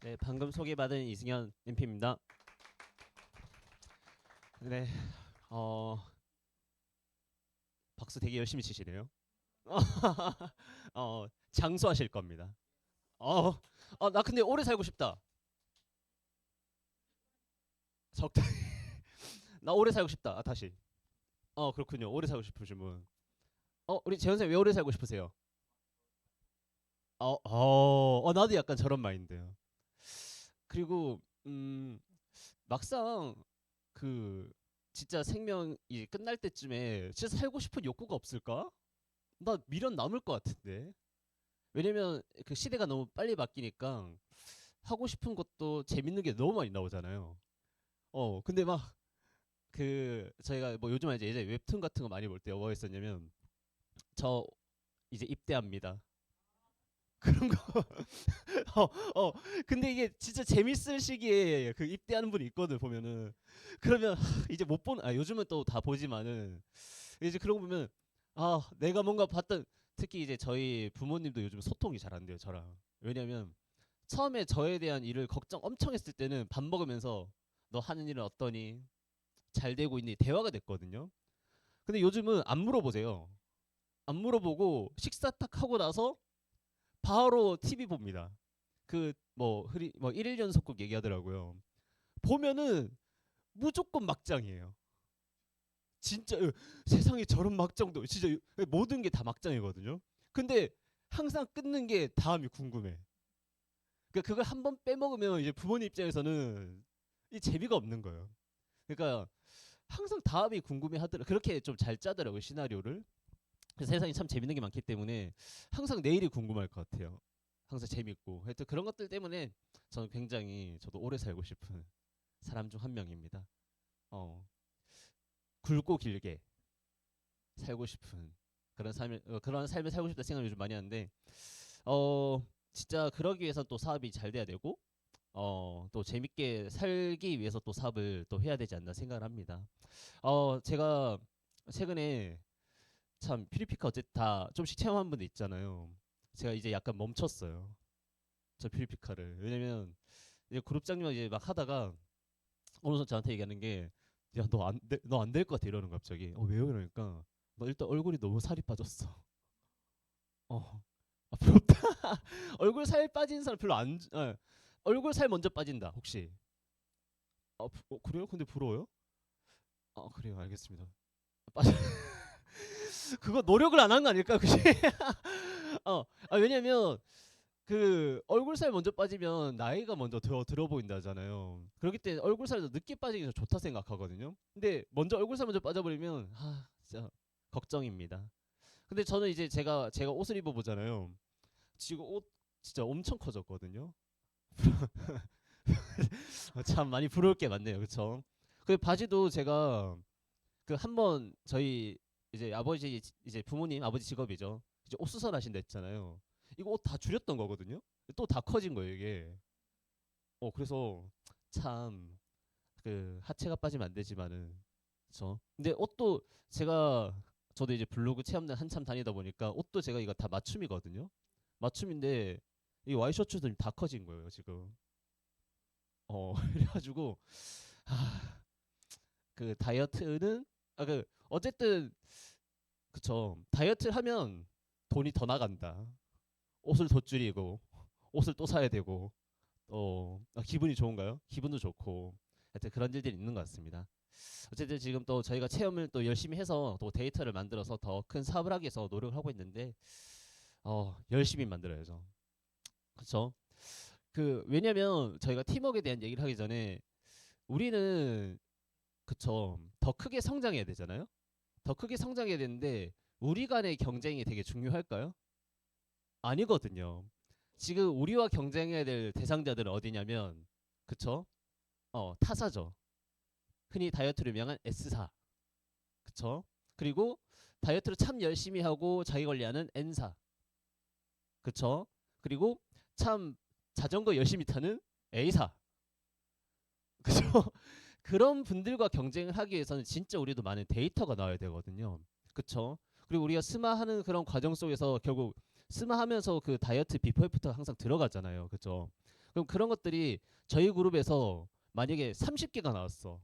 네, 방금 소개받은 이승현 MP입니다. 네, 어, 박수 되게 열심히 치시네요. 장수하실 겁니다. 어, 나 근데 오래 살고 싶다. 적당히. 나 오래 살고 싶다. 다시. 그렇군요. 오래 살고 싶으신 분. 우리 재현 쌤 왜 오래 살고 싶으세요? 나도 약간 저런 마인드예요. 그리고 막상 그 진짜 생명이 끝날 때쯤에 진짜 살고 싶은 욕구가 없을까? 나 미련 남을 것 같은데. 왜냐면 그 시대가 너무 빨리 바뀌니까 하고 싶은 것도 재밌는 게 너무 많이 나오잖아요. 근데 막 그 저희가 뭐 요즘 이제 예전에 웹툰 같은 거 많이 볼 때 뭐 했었냐면 저 이제 입대합니다. 그런 거. 어, 어. 근데 이게 진짜 재밌을 시기에 그 입대하는 분이 있거든 보면은. 그러면 이제 못 보는 요즘은 또 다 보지만은 이제 그런 거 보면 내가 뭔가 봤던 특히 이제 저희 부모님도 요즘 소통이 잘 안 돼요 저랑. 왜냐면 처음에 저에 대한 일을 걱정 엄청 했을 때는 밥 먹으면서 너 하는 일은 어떠니? 잘 되고 있니? 대화가 됐거든요. 근데 요즘은 안 물어보세요. 안 물어보고 식사 딱 하고 나서 바로 TV 봅니다. 그 뭐 일일 연속극 얘기하더라고요. 보면은 무조건 막장이에요. 진짜 세상에 저런 막장도 진짜 모든 게 다 막장이거든요. 근데 항상 끊는 게 다음이 궁금해. 그러니까 그걸 한 번 빼먹으면 이제 부모님 입장에서는 이 재미가 없는 거예요. 그러니까 항상 다음이 궁금해 하더라. 그렇게 좀 잘 짜더라고요 시나리오를. 그래서 세상에 참 재밌는 게 많기 때문에 항상 내일이 궁금할 것 같아요. 항상 재밌고 하여튼 그런 것들 때문에 저는 굉장히 저도 오래 살고 싶은 사람 중 한 명입니다. 어, 굵고 길게 살고 싶은 그런 삶을 살고 싶다 생각을 요즘 많이 하는데 어 진짜 그러기 위해서 또 사업이 잘 돼야 되고 또 재밌게 살기 위해서 또 사업을 또 해야 되지 않나 생각을 합니다. 제가 최근에 참 퓨리피카 어쨌든 다 좀씩 체험한 분들 있잖아요. 제가 이제 약간 멈췄어요. 저 퓨리피카를. 왜냐면 이제 그룹장님 이제 막 하다가 어느 순간 저한테 얘기하는 게 야 너 안 될 것 같아 이러는 거 갑자기. 왜요? 이러니까 너 일단 얼굴이 너무 살이 빠졌어. 부럽다. 얼굴 살 빠진 사람 별로 안 얼굴 살 먼저 빠진다 혹시. 그래요? 근데 부러워요? 그래요. 알겠습니다. 빠져. 그거 노력을 안 한 거 아닐까 그지? 왜냐면 그 얼굴 살 먼저 빠지면 나이가 먼저 더 들어 보인다잖아요. 그렇기 때문에 얼굴 살도 늦게 빠지기 더 좋다 생각하거든요. 근데 먼저 얼굴 살 먼저 빠져버리면 진짜 걱정입니다. 근데 저는 이제 제가 옷을 입어 보잖아요. 지금 옷 진짜 엄청 커졌거든요. 참 많이 부러울 게 많네요. 그쵸? 그 바지도 제가 그 한번 저희 이제 아버지 이제 부모님 아버지 직업이죠. 이제 옷 수선하신다 했잖아요. 이거 옷 다 줄였던 거거든요. 또 다 커진 거예요 이게. 그래서 참 그 하체가 빠지면 안 되지만은 그쵸. 근데 옷도 제가 저도 이제 블로그 체험단 한참 다니다 보니까 옷도 제가 이거 다 맞춤이거든요. 맞춤인데 이 와이셔츠도 다 커진 거예요 지금. 그래가지고 그 다이어트는 어쨌든 그쵸. 다이어트 하면 돈이 더 나간다. 옷을 더 줄이고 옷을 또 사야 되고 기분이 좋은가요? 기분도 좋고 하여튼 그런 일들이 있는 것 같습니다. 어쨌든 지금 또 저희가 체험을 또 열심히 해서 또 데이터를 만들어서 더 큰 사업을 하기 위해서 노력을 하고 있는데 열심히 만들어야죠. 그렇죠? 왜냐면 저희가 팀워크에 대한 얘기를 하기 전에 우리는 그쵸 더 크게 성장해야 되잖아요. 더 크게 성장해야 되는데 우리 간의 경쟁이 되게 중요할까요? 아니거든요. 지금 우리와 경쟁해야 될 대상자들은 어디냐면 그쵸? 타사죠. 흔히 다이어트를 명한 S사. 그쵸? 그리고 다이어트를 참 열심히 하고 자기 관리하는 N사. 그쵸? 그리고 참 자전거 열심히 타는 A사. 그죠? 그런 분들과 경쟁을 하기 위해서는 진짜 우리도 많은 데이터가 나와야 되거든요. 그쵸? 그리고 우리가 스마하는 그런 과정 속에서 결국 스마하면서 그 다이어트 비포 애프터가 항상 들어가잖아요. 그죠? 그럼 그런 것들이 저희 그룹에서 만약에 30개가 나왔어.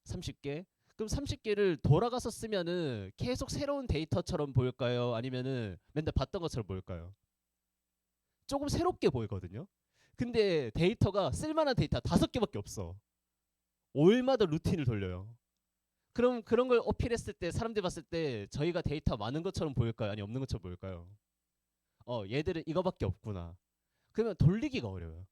30개? 그럼 30개를 돌아가서 쓰면은 계속 새로운 데이터처럼 보일까요? 아니면은 맨날 봤던 것처럼 보일까요? 조금 새롭게 보이거든요. 근데 데이터가 쓸만한 데이터 5개밖에 없어. 5일마다 루틴을 돌려요. 그럼 그런 걸 어필했을 때 사람들이 봤을 때 저희가 데이터 많은 것처럼 보일까요? 아니 없는 것처럼 보일까요? 얘들은 이거밖에 없구나. 그러면 돌리기가 어려워요.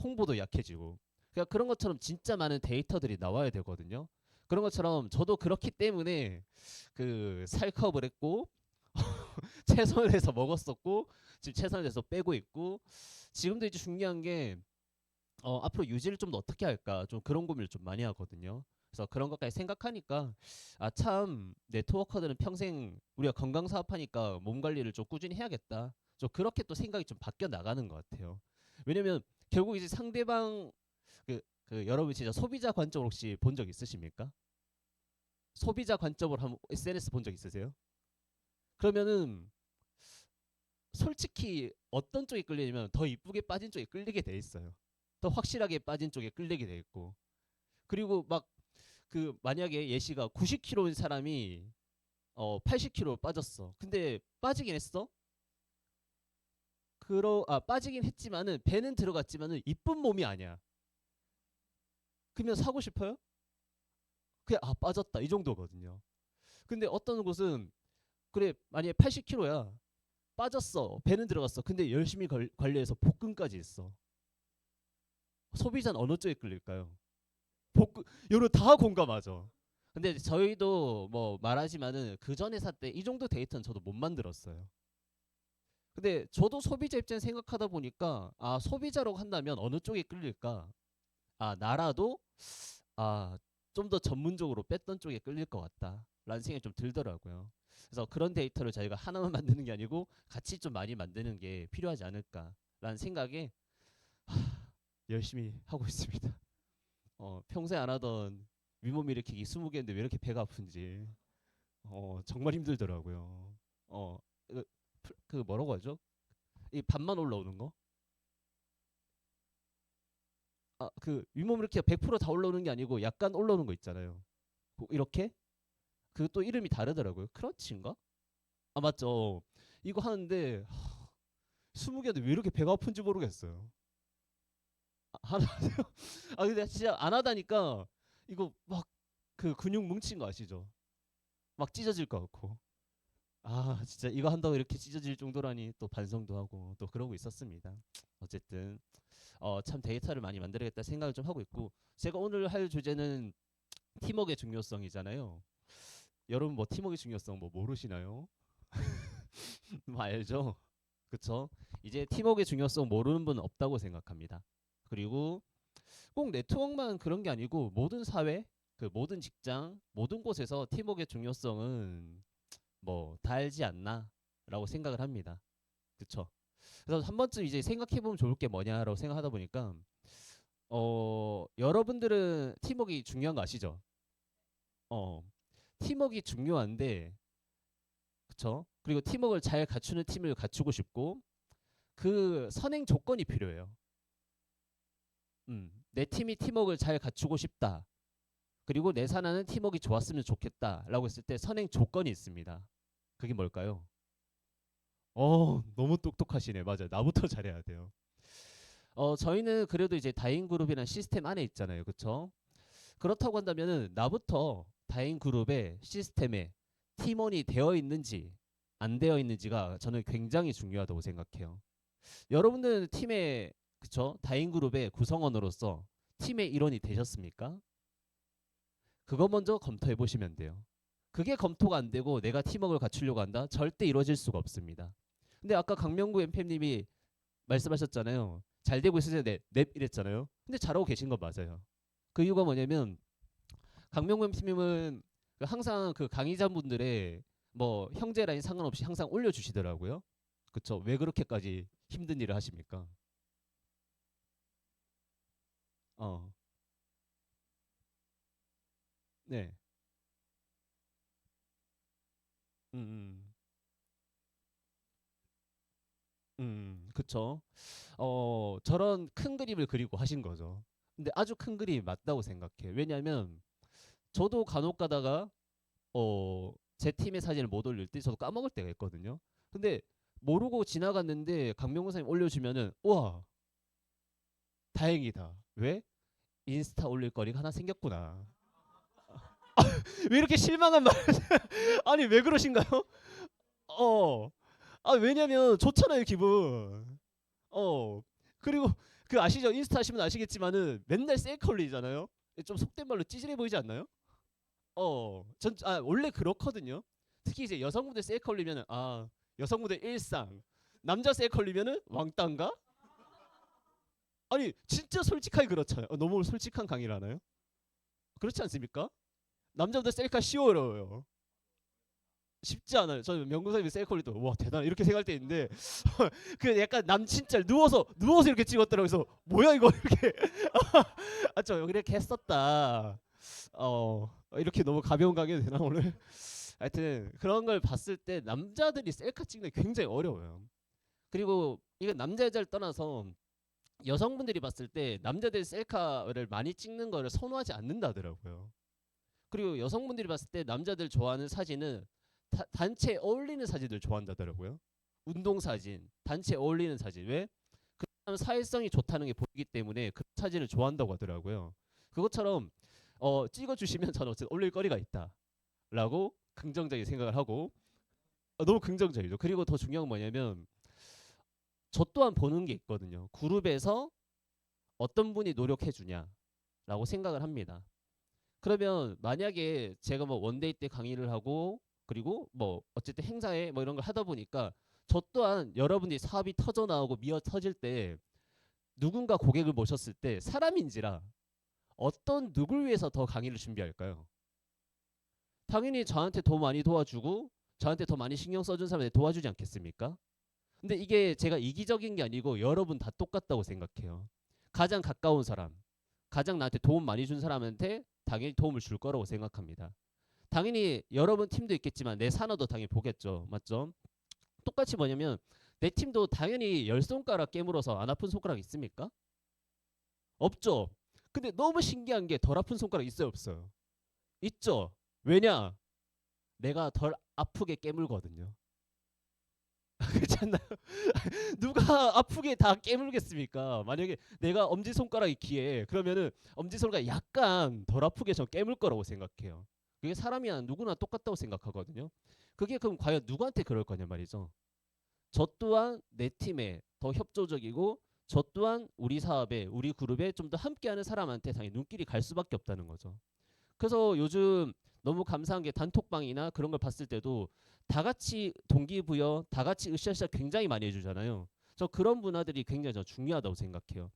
홍보도 약해지고. 그러니까 그런 것처럼 진짜 많은 데이터들이 나와야 되거든요. 그런 것처럼 저도 그렇기 때문에 그 살컵을 했고 최선을 해서 먹었었고 지금 최선을 해서 빼고 있고 지금도 이제 중요한 게 앞으로 유지를 좀 더 어떻게 할까 좀 그런 고민을 좀 많이 하거든요. 그래서 그런 것까지 생각하니까 아 참 네트워커들은 평생 우리가 건강 사업하니까 몸 관리를 좀 꾸준히 해야겠다. 좀 그렇게 또 생각이 좀 바뀌어 나가는 것 같아요. 왜냐면 결국 이제 상대방 여러분 진짜 소비자 관점으로 혹시 본 적 있으십니까? 소비자 관점으로 한번 SNS 본 적 있으세요? 그러면은 솔직히 어떤 쪽이 끌리냐면 더 이쁘게 빠진 쪽에 끌리게 돼 있어요. 더 확실하게 빠진 쪽에 끌리게 돼 있고 그리고 막 만약에 예시가 90kg인 사람이 80kg 빠졌어. 근데 빠지긴 했어. 빠지긴 했지만은 배는 들어갔지만은 이쁜 몸이 아니야. 그러면 사고 싶어요? 그냥 빠졌다 이 정도거든요. 근데 어떤 곳은 그래 만약에 80kg야 빠졌어 배는 들어갔어. 근데 열심히 관리해서 복근까지 있어. 소비자는 어느 쪽에 끌릴까요? 복근 요런 다 공감하죠. 근데 저희도 뭐 말하지만은 그 전 회사 때 이 정도 데이터는 저도 못 만들었어요. 근데 저도 소비자 입장 생각하다 보니까 소비자라고 한다면 어느 쪽에 끌릴까? 나라도 좀 더 전문적으로 뺐던 쪽에 끌릴 것 같다라는 생각이 좀 들더라고요. 그래서 그런 데이터를 저희가 하나만 만드는 게 아니고 같이 좀 많이 만드는 게 필요하지 않을까라는 생각에 열심히 하고 있습니다. 평소에 안 하던 윗몸 일으키기 20개인데 왜 이렇게 배가 아픈지 정말 힘들더라고요. 어, 그, 뭐라고 하죠? 이 반만 올라오는 거? 윗몸 이렇게 100%다 올라오는 게 아니고 약간 올라오는 거 있잖아요. 이렇게? 그 또 이름이 다르더라고요. 크런치인가? 맞죠. 이거 하는데 20개인데 왜 이렇게 배가 아픈지 모르겠어요. 하나 근데 진짜 안 하다니까 이거 막 근육 뭉친 거 아시죠? 막 찢어질 것 같고. 진짜 이거 한다고 이렇게 찢어질 정도라니 또 반성도 하고 또 그러고 있었습니다. 어쨌든 참 데이터를 많이 만들어야겠다 생각을 좀 하고 있고 제가 오늘 할 주제는 팀워크의 중요성이잖아요. 여러분 뭐 팀워크의 중요성 뭐 모르시나요? 뭐 알죠? 그쵸? 이제 팀워크의 중요성 모르는 분은 없다고 생각합니다. 그리고 꼭 네트워크만 그런 게 아니고 모든 사회, 모든 직장, 모든 곳에서 팀워크의 중요성은 뭐 다 알지 않나라고 생각을 합니다. 그쵸? 그래서 한 번쯤 이제 생각해 보면 좋을 게 뭐냐라고 생각하다 보니까 여러분들은 팀워크가 중요한 거 아시죠? 어, 팀워크가 중요한데 그쵸? 그리고 팀워크를 잘 갖추는 팀을 갖추고 싶고 그 선행 조건이 필요해요. 내 팀이 팀워크를 잘 갖추고 싶다. 그리고 내 산하는 팀워크가 좋았으면 좋겠다라고 했을 때 선행 조건이 있습니다. 그게 뭘까요? 너무 똑똑하시네. 맞아요. 나부터 잘해야 돼요. 저희는 그래도 이제 다인그룹이라는 시스템 안에 있잖아요. 그쵸? 그렇다고 한다면은 나부터 다인그룹의 시스템에 팀원이 되어 있는지 안 되어 있는지가 저는 굉장히 중요하다고 생각해요. 여러분들 팀의 그쵸? 다인그룹의 구성원으로서 팀의 일원이 되셨습니까? 그거 먼저 검토해 보시면 돼요. 그게 검토가 안 되고 내가 팀워크를 갖추려고 한다? 절대 이루어질 수가 없습니다. 근데 아까 강명구 엠팸님이 말씀하셨잖아요. 잘 되고 있으세요? 넵 이랬잖아요. 근데 잘하고 계신 거 맞아요. 그 이유가 뭐냐면 강명구 엠팸님은 항상 그 강의자분들의 뭐 형제 라인 상관없이 항상 올려주시더라고요. 그쵸? 왜 그렇게까지 힘든 일을 하십니까? 어, 네. 음, 음, 그쵸. 저런 큰 그림을 그리고 하신 거죠. 근데 아주 큰 그림이 맞다고 생각해요. 왜냐하면 저도 간혹 가다가 제 팀의 사진을 못 올릴 때 저도 까먹을 때가 있거든요. 근데 모르고 지나갔는데 강명호 선생님 올려주면은 우와 다행이다. 왜? 인스타 올릴 거리가 하나 생겼구나. 왜 이렇게 실망한 말? 아니 왜 그러신가요? 어. 왜냐면 좋잖아요 기분. 어. 그리고 그 아시죠? 인스타 하시면 아시겠지만은 맨날 셀카 올리잖아요. 좀 속된 말로 찌질해 보이지 않나요? 원래 그렇거든요. 특히 이제 여성분들 셀카 올리면은 여성분들 일상, 남자 셀카 올리면은 왕따인가? 아니 진짜 솔직하게 그렇잖아요. 너무 솔직한 강의를 하나요? 그렇지 않습니까? 남자분들 셀카 쉬워요. 쉽지 않아요. 저는 명구사님이 셀카 올릴 때와 대단 이렇게 생각할 때 있는데 그 약간 남친짤 누워서 이렇게 찍었더라고요. 그래서 뭐야 이거 이렇게 저 이렇게 했었다. 이렇게 너무 가벼운 강의도 되나 오늘? 하여튼 그런 걸 봤을 때 남자들이 셀카 찍는 게 굉장히 어려워요. 그리고 이건 남자 여자를 떠나서 여성분들이 봤을 때 남자들이 셀카를 많이 찍는 거를 선호하지 않는다더라고요. 그리고 여성분들이 봤을 때 남자들 좋아하는 사진은 단체에 어울리는 사진들 좋아한다더라고요. 운동 사진, 단체에 어울리는 사진. 왜? 그 사람 사회성이 좋다는 게 보이기 때문에 그 사진을 좋아한다고 하더라고요. 그것처럼 찍어주시면 저는 어쨌든 올릴 거리가 있다라고 긍정적인 생각을 하고 너무 긍정적이죠. 그리고 더 중요한 건 뭐냐면 저 또한 보는 게 있거든요. 그룹에서 어떤 분이 노력해 주냐라고 생각을 합니다. 그러면 만약에 제가 뭐 원데이 때 강의를 하고 그리고 뭐 어쨌든 행사에 뭐 이런 걸 하다 보니까 저 또한 여러분들이 사업이 터져 나오고 미어 터질 때 누군가 고객을 모셨을 때 사람인지라 어떤 누굴 위해서 더 강의를 준비할까요? 당연히 저한테 더 많이 도와주고 저한테 더 많이 신경 써준 사람한테 도와주지 않겠습니까? 근데 이게 제가 이기적인 게 아니고 여러분 다 똑같다고 생각해요. 가장 가까운 사람, 가장 나한테 도움 많이 준 사람한테 당연히 도움을 줄 거라고 생각합니다. 당연히 여러분 팀도 있겠지만 내 산업도 당연히 보겠죠. 맞죠? 똑같이 뭐냐면 내 팀도 당연히 열 손가락 깨물어서 안 아픈 손가락 있습니까? 없죠. 근데 너무 신기한 게 덜 아픈 손가락 있어요, 없어요? 있죠. 왜냐? 내가 덜 아프게 깨물거든요. 그렇지 않나요? 누가 아프게 다 깨물겠습니까? 만약에 내가 엄지손가락이 기해 그러면은 엄지손가락이 약간 덜 아프게 저 깨물 거라고 생각해요. 그게 사람이 누구나 똑같다고 생각하거든요. 그게 그럼 과연 누구한테 그럴 거냐 말이죠. 저 또한 내 팀에 더 협조적이고 저 또한 우리 사업에 우리 그룹에 좀 더 함께하는 사람한테 당연히 눈길이 갈 수밖에 없다는 거죠. 그래서 요즘 너무 감사한 게 단톡방이나 그런 걸 봤을 때도 다 같이 동기부여, 다 같이 으쌰으쌰 굉장히 많이 해주잖아요. 저 그런 문화들이 굉장히 저 중요하다고 생각해요.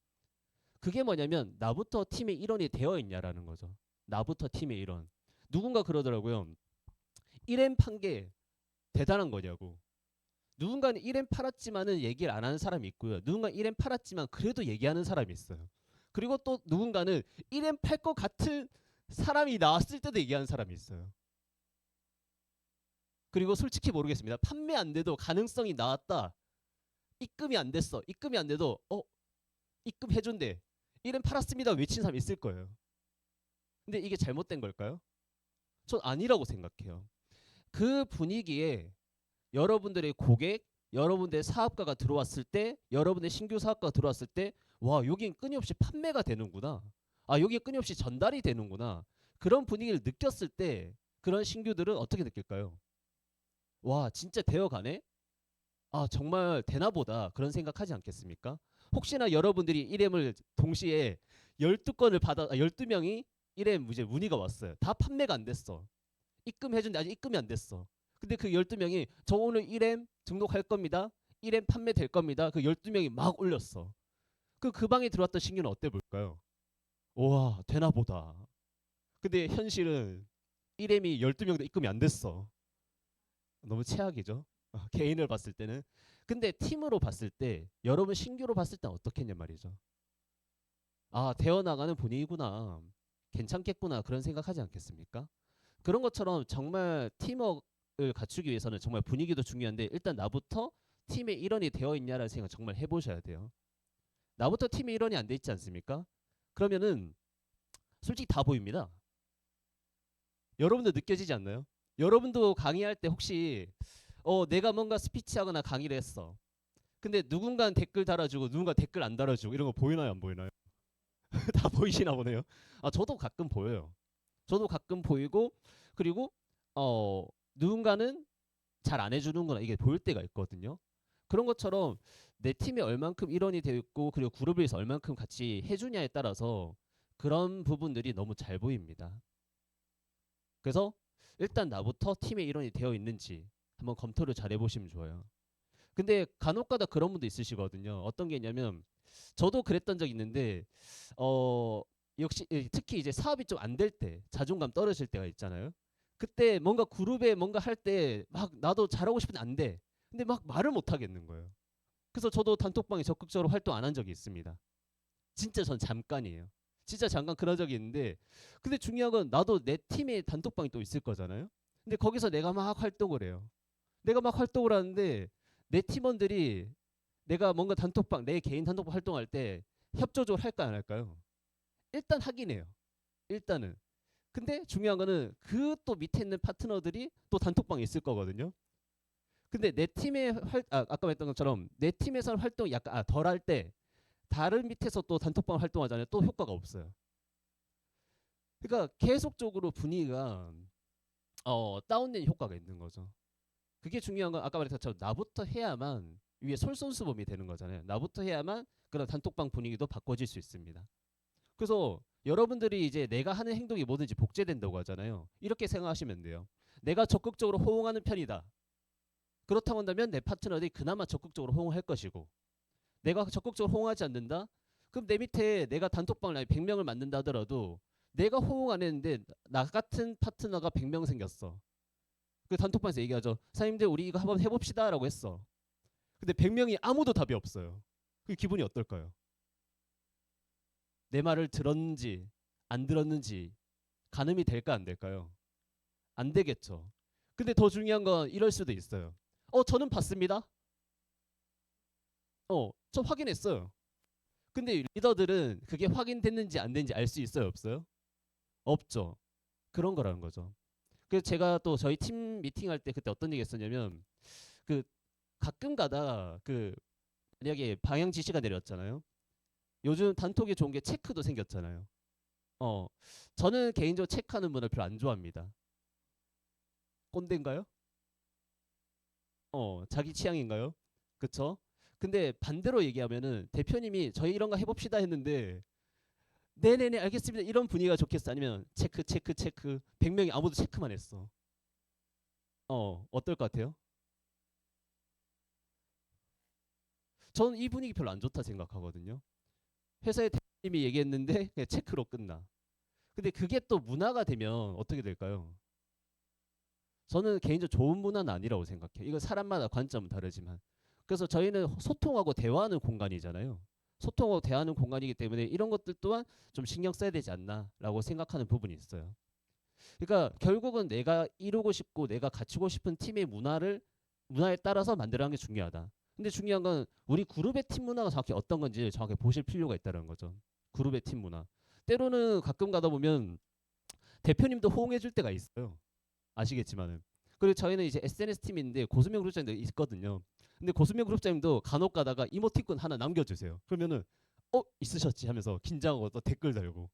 그게 뭐냐면 나부터 팀의 일원이 되어 있냐라는 거죠. 나부터 팀의 일원. 누군가 그러더라고요. 1M 판 게 대단한 거냐고. 누군가는 1M 팔았지만은 얘기를 안 하는 사람이 있고요. 누군가 1M 팔았지만 그래도 얘기하는 사람이 있어요. 그리고 또 누군가는 1M 팔 것 같은 사람이 나왔을 때도 얘기하는 사람이 있어요. 그리고 솔직히 모르겠습니다. 판매 안 돼도 가능성이 나왔다. 입금이 안 됐어. 입금이 안 돼도 입금해준대. 1M 팔았습니다. 외친 사람 있을 거예요. 근데 이게 잘못된 걸까요? 전 아니라고 생각해요. 그 분위기에 여러분들의 고객, 여러분들의 사업가가 들어왔을 때, 여러분의 신규 사업가가 들어왔을 때, 와 여긴 끊임없이 판매가 되는구나. 여기 끊임없이 전달이 되는구나. 그런 분위기를 느꼈을 때 그런 신규들은 어떻게 느낄까요? 와 진짜 되어가네? 정말 되나보다 그런 생각하지 않겠습니까? 혹시나 여러분들이 1M을 동시에 12건을 12명이 1M 이제 문의가 왔어요. 다 판매가 안 됐어. 입금해준데 아직 입금이 안 됐어. 근데 그 12명이 저 오늘 1M 등록할 겁니다. 1M 판매될 겁니다. 그 12명이 막 올렸어. 그 방에 들어왔던 신규는 어때 볼까요? 와 되나보다. 근데 현실은 1M이 12명도 입금이 안 됐어. 너무 최악이죠. 개인을 봤을 때는. 근데 팀으로 봤을 때 여러분 신규로 봤을 때 어떻겠냐 말이죠. 되어나가는 분위기구나. 괜찮겠구나. 그런 생각하지 않겠습니까? 그런 것처럼 정말 팀워크를 갖추기 위해서는 정말 분위기도 중요한데 일단 나부터 팀의 일원이 되어 있냐라는 생각 정말 해보셔야 돼요. 나부터 팀의 일원이 안 돼 있지 않습니까? 그러면은 솔직히 다 보입니다. 여러분도 느껴지지 않나요? 여러분도 강의할 때 혹시 내가 뭔가 스피치하거나 강의를 했어. 근데 누군가는 댓글 달아주고 누군가 댓글 안 달아주고 이런 거 보이나요, 안 보이나요? 다 보이시나 보네요. 아, 저도 가끔 보여요. 저도 가끔 보이고, 그리고 누군가는 잘 안 해주는구나 이게 보일 때가 있거든요. 그런 것처럼 내 팀이 얼만큼 일원이 되어 있고 그리고 그룹에서 얼만큼 같이 해주냐에 따라서 그런 부분들이 너무 잘 보입니다. 그래서 일단 나부터 팀의 일원이 되어 있는지 한번 검토를 잘 해보시면 좋아요. 근데 간혹가다 그런 분도 있으시거든요. 어떤 게 있냐면 저도 그랬던 적 있는데 역시 특히 이제 사업이 좀 안 될 때 자존감 떨어질 때가 있잖아요. 그때 뭔가 그룹에 뭔가 할 때 막 나도 잘하고 싶은데 안 돼. 근데 막 말을 못 하겠는 거예요. 그래서 저도 단톡방에 적극적으로 활동 안 한 적이 있습니다. 진짜 전 잠깐이에요. 진짜 잠깐 그런 적이 있는데 근데 중요한 건 나도 내 팀에 단톡방이 또 있을 거잖아요. 근데 거기서 내가 막 활동을 해요. 내가 막 활동을 하는데 내 팀원들이 내가 뭔가 단톡방 내 개인 단톡방 활동할 때 협조적으로 할까 안 할까요? 일단 하긴 해요. 일단은. 근데 중요한 거는 그 또 밑에 있는 파트너들이 또 단톡방에 있을 거거든요. 근데 내 팀의 아까 말했던 것처럼 내 팀에서는 활동 약간 덜 할 때 다른 밑에서 또 단톡방 활동하잖아요. 또 효과가 없어요. 그러니까 계속적으로 분위기가 다운된 효과가 있는 거죠. 그게 중요한 건 아까 말했던 것처럼 나부터 해야만 위에 솔선수범이 되는 거잖아요. 나부터 해야만 그런 단톡방 분위기도 바꿔질 수 있습니다. 그래서 여러분들이 이제 내가 하는 행동이 뭐든지 복제된다고 하잖아요. 이렇게 생각하시면 돼요. 내가 적극적으로 호응하는 편이다. 그렇다고 한다면 내 파트너들이 그나마 적극적으로 호응할 것이고 내가 적극적으로 호응하지 않는다? 그럼 내 밑에 내가 단톡방을 100명을 만든다 하더라도 내가 호응 안 했는데 나 같은 파트너가 100명 생겼어. 그 단톡방에서 얘기하죠. 사장님들 우리 이거 한번 해봅시다 라고 했어. 근데 100명이 아무도 답이 없어요. 그 기분이 어떨까요? 내 말을 들었는지 안 들었는지 가늠이 될까 안 될까요? 안 되겠죠. 근데 더 중요한 건 이럴 수도 있어요. 저는 봤습니다. 저 확인했어요. 근데 리더들은 그게 확인됐는지 안 됐는지 알 수 있어요, 없어요? 없죠. 그런 거라는 거죠. 그래서 제가 또 저희 팀 미팅할 때 그때 어떤 얘기 했었냐면 그 가끔 가다 그 만약에 방향 지시가 내렸잖아요. 요즘 단톡에 좋은 게 체크도 생겼잖아요. 어, 저는 개인적으로 체크하는 분을 별로 안 좋아합니다. 꼰대인가요? 자기 취향인가요? 그쵸? 근데 반대로 얘기하면은 대표님이 저희 이런 거 해봅시다 했는데 네네네 알겠습니다 이런 분위기가 좋겠어 아니면 체크 체크 체크 100명이 아무도 체크만 했어. 어떨 것 같아요? 저는 이 분위기 별로 안 좋다 생각하거든요. 회사의 대표님이 얘기했는데 그냥 체크로 끝나. 근데 그게 또 문화가 되면 어떻게 될까요? 저는 개인적으로 좋은 문화는 아니라고 생각해요. 이거 사람마다 관점은 다르지만. 그래서 저희는 소통하고 대화하는 공간이잖아요. 소통하고 대화하는 공간이기 때문에 이런 것들 또한 좀 신경 써야 되지 않나라고 생각하는 부분이 있어요. 그러니까 결국은 내가 이루고 싶고 내가 갖추고 싶은 팀의 문화에 따라서 만들어가는 게 중요하다. 근데 중요한 건 우리 그룹의 팀 문화가 정확히 어떤 건지 정확히 보실 필요가 있다는 거죠. 그룹의 팀 문화. 때로는 가끔 가다 보면 대표님도 호응해 줄 때가 있어요. 아시겠지만은. 그리고 저희는 이제 SNS 팀인데 고수명 그룹장도 있거든요. 근데 고수명 그룹장님도 간혹 가다가 이모티콘 하나 남겨주세요. 그러면은 있으셨지 하면서 긴장하고 또 댓글 달고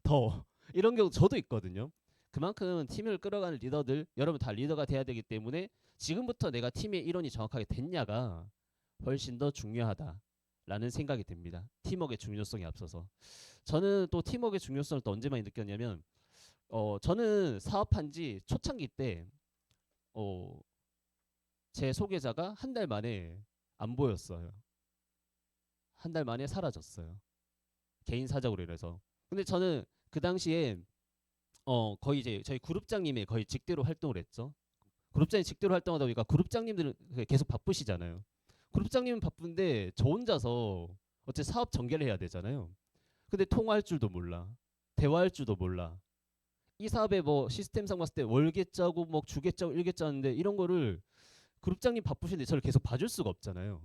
더 이런 경우 저도 있거든요. 그만큼 팀을 끌어가는 리더들 여러분 다 리더가 돼야 되기 때문에 지금부터 내가 팀의 일원이 정확하게 됐냐가 훨씬 더 중요하다라는 생각이 듭니다. 팀워크의 중요성에 앞서서 저는 또 팀워크의 중요성을 또 언제 많이 느꼈냐면 저는 사업한 지 초창기 때 제 소개자가 한 달 만에 안 보였어요. 한 달 만에 사라졌어요. 개인 사정으로 인해서. 근데 저는 그 당시에 거의 이제 저희 그룹장님이 거의 직대로 활동을 했죠. 그룹장이 직대로 활동하다 보니까 그룹장님들은 계속 바쁘시잖아요. 그룹장님은 바쁜데 저 혼자서 어째 사업 전개를 해야 되잖아요. 근데 통화할 줄도 몰라. 대화할 줄도 몰라. 이 사업에 뭐 시스템상 봤을 때 월계 짜고 뭐 주계 짜고 일계 짜는데 이런 거를 그룹장님 바쁘신데 저를 계속 봐줄 수가 없잖아요.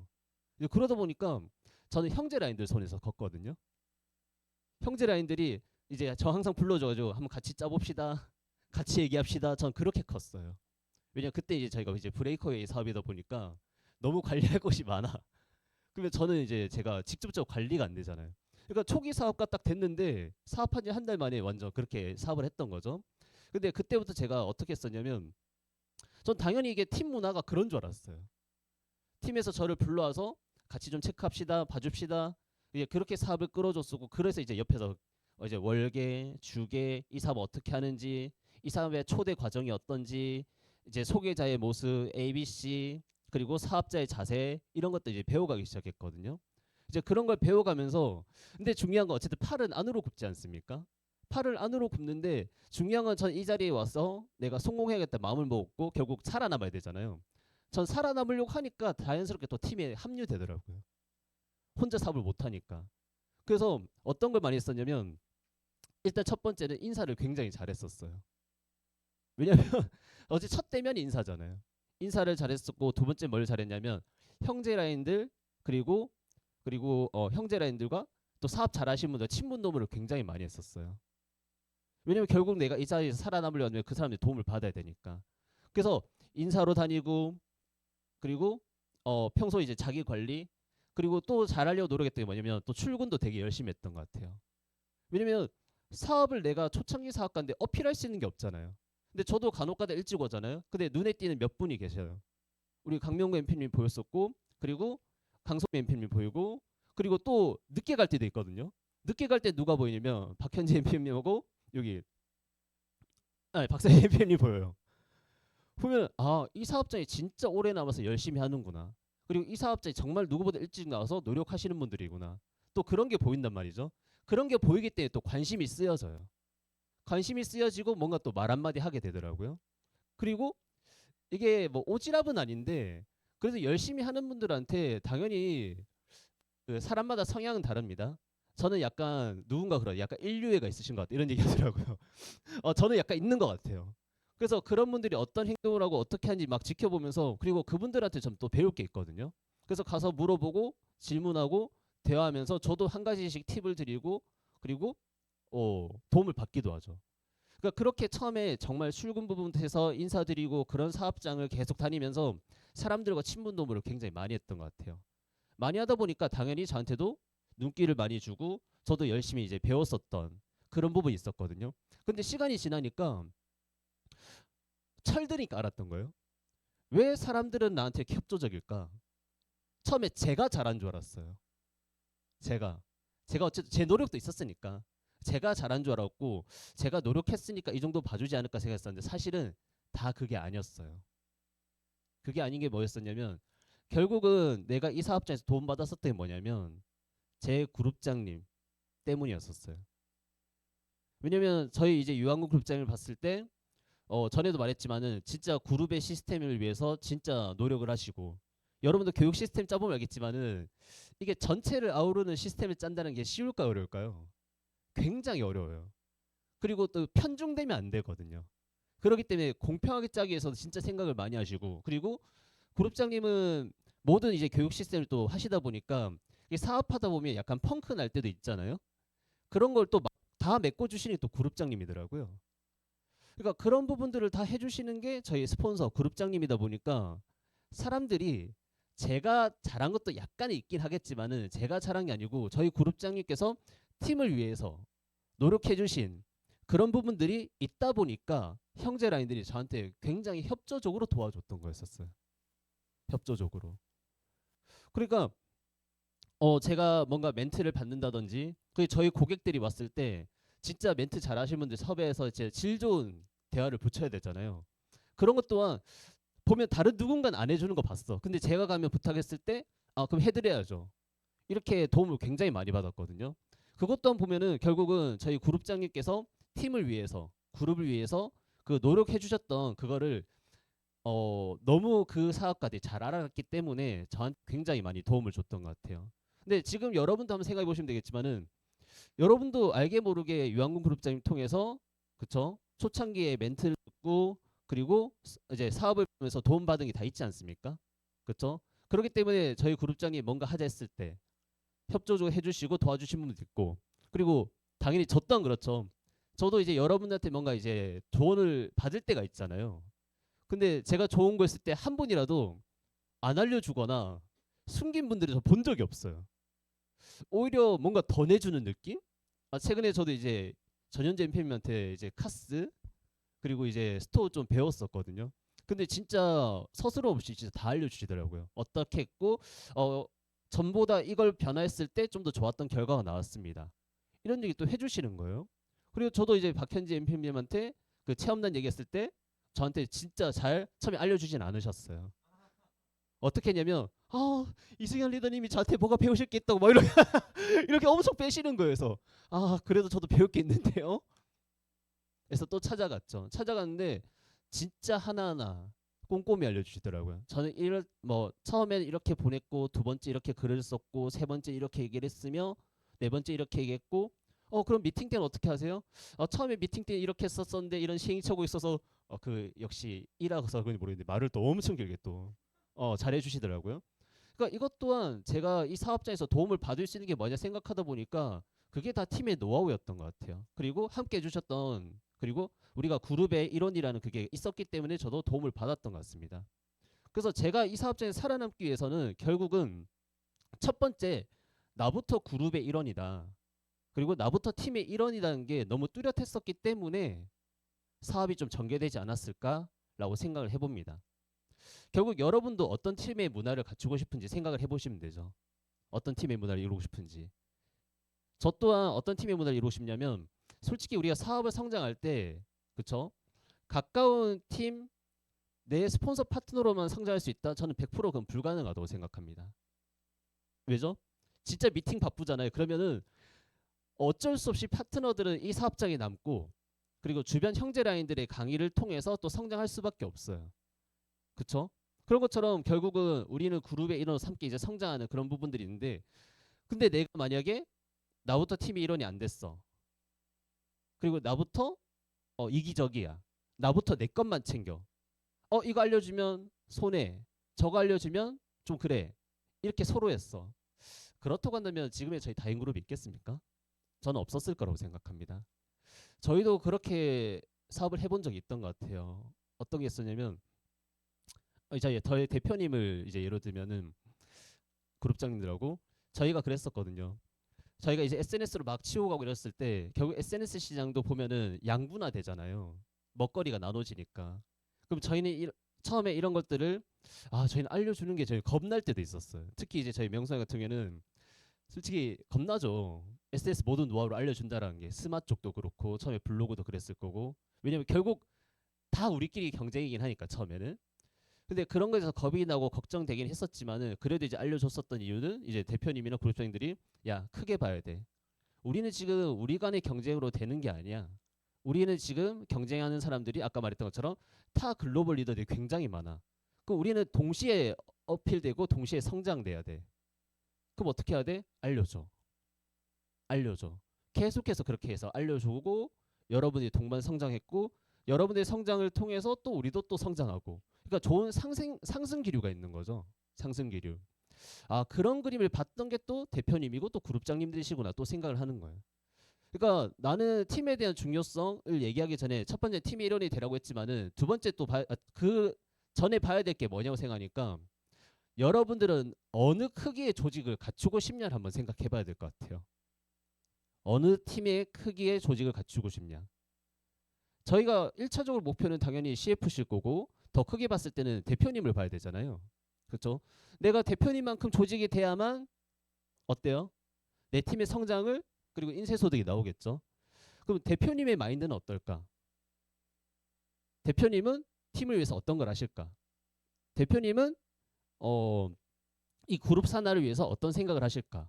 그러다 보니까 저는 형제 라인들 손에서 걷거든요. 형제 라인들이 이제 저 항상 불러줘가지고 한번 같이 짜봅시다, 같이 얘기합시다. 전 그렇게 컸어요. 왜냐 그때 이제 저희가 이제 브레이커웨이 사업이다 보니까 너무 관리할 것이 많아. 그러면 저는 이제 제가 직접적으로 관리가 안 되잖아요. 그러니까 초기 사업가 딱 됐는데 사업한 지 한 달 만에 완전 그렇게 사업을 했던 거죠. 근데 그때부터 제가 어떻게 했었냐면 전 당연히 이게 팀 문화가 그런 줄 알았어요. 팀에서 저를 불러와서 같이 좀 체크합시다, 봐줍시다. 이제 그렇게 사업을 끌어줬었고 그래서 이제 옆에서 이제 월계, 주계 이 사업 어떻게 하는지 이 사업의 초대 과정이 어떤지 이제 소개자의 모습, ABC 그리고 사업자의 자세 이런 것들 이제 배워가기 시작했거든요. 이제 그런 걸 배워가면서 근데 중요한 건 어쨌든 팔은 안으로 굽지 않습니까? 팔을 안으로 굽는데 중요한 건 전 이 자리에 와서 내가 성공해야겠다 마음을 먹었고 결국 살아남아야 되잖아요. 전 살아남으려고 하니까 자연스럽게 또 팀에 합류되더라고요. 혼자 사업을 못 하니까. 그래서 어떤 걸 많이 했었냐면 일단 첫 번째는 인사를 굉장히 잘했었어요. 왜냐면 어제 첫 대면이 인사잖아요. 인사를 잘했었고 두 번째 뭘 잘했냐면 형제 라인들 그리고 형제 라인들과 또 사업 잘하시는 분들 친분 도모를 굉장히 많이 했었어요. 왜냐면 결국 내가 이 자리에서 살아남으려면 그 사람들 도움을 받아야 되니까. 그래서 인사로 다니고 그리고 평소 이제 자기 관리 그리고 또 잘하려고 노력했던 게 뭐냐면 또 출근도 되게 열심히 했던 것 같아요. 왜냐면 사업을 내가 초창기 사업가인데 어필할 수 있는 게 없잖아요. 근데 저도 간혹가다 일찍 오잖아요. 근데 눈에 띄는 몇 분이 계셔요. 우리 강명구 MP님 보였었고 그리고 강소미 MP님 보이고 그리고 또 늦게 갈 때도 있거든요. 늦게 갈 때 누가 보이냐면 박현지 MP님하고 여기 박사님 MP님 보여요. 보면 이 사업장이 진짜 오래 남아서 열심히 하는구나. 그리고 이 사업장이 정말 누구보다 일찍 나와서 노력하시는 분들이구나. 또 그런 게 보인단 말이죠. 그런 게 보이기 때문에 또 관심이 쓰여져요. 관심이 쓰여지고 뭔가 또 말 한마디 하게 되더라고요. 그리고 이게 뭐 오지랖은 아닌데 그래도 열심히 하는 분들한테 당연히 그 사람마다 성향은 다릅니다. 저는 약간 누군가 그래요. 약간 인류애가 있으신 것 같다 이런 얘기 하더라고요. 저는 약간 있는 것 같아요. 그래서 그런 분들이 어떤 행동을 하고 어떻게 하는지 막 지켜보면서 그리고 그분들한테 좀 또 배울 게 있거든요. 그래서 가서 물어보고 질문하고 대화하면서 저도 한 가지씩 팁을 드리고 그리고 도움을 받기도 하죠. 그러니까 그렇게 처음에 정말 출근 부분에서 인사드리고 그런 사업장을 계속 다니면서 사람들과 친분 도모를 굉장히 많이 했던 것 같아요. 많이 하다 보니까 당연히 저한테도 눈길을 많이 주고 저도 열심히 이제 배웠었던 그런 부분이 있었거든요. 근데 시간이 지나니까 철드니까 알았던 거예요. 왜 사람들은 나한테 협조적일까? 처음에 제가 잘한 줄 알았어요. 제가 어쨌든 제 노력도 있었으니까 제가 잘한 줄 알았고 제가 노력했으니까 이 정도 봐주지 않을까 생각했었는데 사실은 다 그게 아니었어요. 그게 아닌 게 뭐였었냐면 결국은 내가 이 사업장에서 도움 받았었던 게 뭐냐면 제 그룹장님 때문이었었어요. 왜냐면 저희 이제 유한군 그룹장을 봤을 때 전에도 말했지만은 진짜 그룹의 시스템을 위해서 진짜 노력을 하시고 여러분도 교육 시스템 짜보면 알겠지만은 이게 전체를 아우르는 시스템을 짠다는 게 쉬울까요 어려울까요? 굉장히 어려워요. 그리고 또 편중되면 안 되거든요. 그렇기 때문에 공평하게 짜기 위해서 진짜 생각을 많이 하시고 그리고 그룹장님은 모든 이제 교육 시스템을 또 하시다 보니까 이게 사업하다 보면 약간 펑크 날 때도 있잖아요. 그런 걸 또 다 메꿔주시는 게 또 그룹장님이더라고요. 그러니까 그런 부분들을 다 해주시는 게 저희 스폰서 그룹장님이다 보니까 사람들이 제가 잘한 것도 약간 있긴 하겠지만은 제가 잘한 게 아니고 저희 그룹장님께서 팀을 위해서 노력해주신 그런 부분들이 있다 보니까 형제 라인들이 저한테 굉장히 협조적으로 도와줬던 거였었어요. 협조적으로. 그러니까 제가 뭔가 멘트를 받는다든지 그 저희 고객들이 왔을 때 진짜 멘트 잘하시는 분들 섭외해서 이제 질 좋은 대화를 붙여야 되잖아요. 그런 것 또한 보면 다른 누군가는 안 해주는 거 봤어. 근데 제가 가면 부탁했을 때 그럼 해드려야죠. 이렇게 도움을 굉장히 많이 받았거든요. 그것 또한 보면은 결국은 저희 그룹장님께서 팀을 위해서 그룹을 위해서 그 노력해 주셨던 그거를 너무 그 사업가들이 잘 알아갔기 때문에 저한테 굉장히 많이 도움을 줬던 것 같아요. 근데 지금 여러분도 한번 생각해 보시면 되겠지만은 여러분도 알게 모르게 유한군 그룹장님 통해서 그쵸 초창기에 멘트를 듣고 그리고 이제 사업을 보면서 도움 받은 게 다 있지 않습니까? 그렇죠? 그렇기 때문에 저희 그룹장이 뭔가 하자 했을 때 협조적으로 해주시고 도와주신 분도 있고, 그리고 당연히 저 또한 그렇죠. 저도 이제 여러분한테 뭔가 이제 조언을 받을 때가 있잖아요. 근데 제가 좋은 거 했을 때 한 분이라도 안 알려주거나 숨긴 분들을 저 본 적이 없어요. 오히려 뭔가 더 내주는 느낌? 최근에 저도 이제 전현재 엠피님한테 이제 카스 그리고 이제 스토어 좀 배웠었거든요. 근데 진짜 서스럼 없이 진짜 다 알려주시더라고요. 어떻게 했고 어 전보다 이걸 변화했을 때 좀 더 좋았던 결과가 나왔습니다. 이런 얘기 또 해주시는 거예요. 그리고 저도 이제 박현지 엠피님한테 그 체험단 얘기했을 때 저한테 진짜 잘 처음에 알려주진 않으셨어요. 어떻게 했냐면 이승현 리더님이 저한테 뭐가 배우실 게 있다고 막 이렇게 이렇게 엄청 빼시는 거예요. 그래서 그래도 저도 배울 게 있는데요. 그래서 또 찾아갔죠. 찾아갔는데 진짜 하나하나 꼼꼼히 알려주시더라고요. 저는 처음에는 이렇게 보냈고 두 번째 이렇게 글을 썼고 세 번째 이렇게 얘기를 했으며 네 번째 이렇게 얘기했고 그럼 미팅 때는 어떻게 하세요? 처음에 미팅 때 이렇게 썼었는데 이런 시행착오가 있어서 역시 이라서 그런지 모르겠는데 말을 또 엄청 길게 또 잘해주시더라고요. 그러니까 이것 또한 제가 이 사업장에서 도움을 받을 수 있는 게 뭐냐 생각하다 보니까 그게 다 팀의 노하우였던 것 같아요. 그리고 함께 해주셨던 그리고 우리가 그룹의 일원이라는 그게 있었기 때문에 저도 도움을 받았던 것 같습니다. 그래서 제가 이 사업장에 살아남기 위해서는 결국은 첫 번째 나부터 그룹의 일원이다. 그리고 나부터 팀의 일원이라는 게 너무 뚜렷했었기 때문에 사업이 좀 전개되지 않았을까라고 생각을 해봅니다. 결국 여러분도 어떤 팀의 문화를 갖추고 싶은지 생각을 해보시면 되죠. 어떤 팀의 문화를 이루고 싶은지. 저 또한 어떤 팀의 문화를 이루고 싶냐면 솔직히 우리가 사업을 성장할 때 그쵸? 가까운 팀 내 스폰서 파트너로만 성장할 수 있다? 저는 100% 그건 불가능하다고 생각합니다. 왜죠? 진짜 미팅 바쁘잖아요. 그러면은 어쩔 수 없이 파트너들은 이 사업장에 남고 그리고 주변 형제 라인들의 강의를 통해서 또 성장할 수밖에 없어요. 그쵸? 그런 것처럼 결국은 우리는 그룹의 일원으로 함께 이제 성장하는 그런 부분들이 있는데 근데 내가 만약에 나부터 팀의 일원이 안 됐어. 그리고 나부터 이기적이야. 나부터 내 것만 챙겨. 이거 알려주면 손해. 저거 알려주면 좀 그래. 이렇게 서로 했어. 그렇다고 한다면 지금의 저희 다인그룹이 있겠습니까? 저는 없었을 거라고 생각합니다. 저희도 그렇게 사업을 해본 적이 있던 것 같아요. 어떤 게 있었냐면 저희 대표님을 이제 예로 들면은 그룹장님들하고 저희가 그랬었거든요. 저희가 이제 SNS로 막 치고 가고 이랬을 때 결국 SNS 시장도 보면은 양분화 되잖아요. 먹거리가 나눠지니까. 그럼 저희는 처음에 이런 것들을 저희는 알려주는 게 저희 겁날 때도 있었어요. 특히 이제 저희 명성 같은 경우에는 솔직히 겁나죠. SNS 모든 노하우를 알려준다라는 게 스마 쪽도 그렇고 처음에 블로그도 그랬을 거고 왜냐면 결국 다 우리끼리 경쟁이긴 하니까 처음에는. 근데 그런 거에서 겁이 나고 걱정되긴 했었지만은 그래도 이제 알려줬었던 이유는 이제 대표님이나 그룹장님들이 야 크게 봐야 돼. 우리는 지금 우리 간의 경쟁으로 되는 게 아니야. 우리는 지금 경쟁하는 사람들이 아까 말했던 것처럼 타 글로벌 리더들이 굉장히 많아. 그럼 우리는 동시에 어필되고 동시에 성장돼야 돼. 그럼 어떻게 해야 돼? 알려줘. 알려줘. 계속해서 그렇게 해서 알려주고 여러분이 동반 성장했고 여러분의 성장을 통해서 또 우리도 또 성장하고 그러니까 좋은 상승 기류가 있는 거죠. 상승 기류. 그런 그림을 봤던 게 또 대표님이고 또 그룹장님들이시구나 또 생각을 하는 거예요. 그러니까 나는 팀에 대한 중요성을 얘기하기 전에 첫 번째 팀의 일원이 되라고 했지만은 두 번째 또 그 전에 봐야 될 게 뭐냐고 생각하니까 여러분들은 어느 크기의 조직을 갖추고 싶냐를 한번 생각해 봐야 될 것 같아요. 어느 팀의 크기의 조직을 갖추고 싶냐. 저희가 1차적으로 목표는 당연히 CFC일 거고 더 크게 봤을 때는 대표님을 봐야 되잖아요. 그렇죠? 내가 대표님만큼 조직이 돼야만 어때요? 내 팀의 성장을 그리고 인쇄소득이 나오겠죠. 그럼 대표님의 마인드는 어떨까? 대표님은 팀을 위해서 어떤 걸 하실까? 대표님은 이 그룹 산하를 위해서 어떤 생각을 하실까?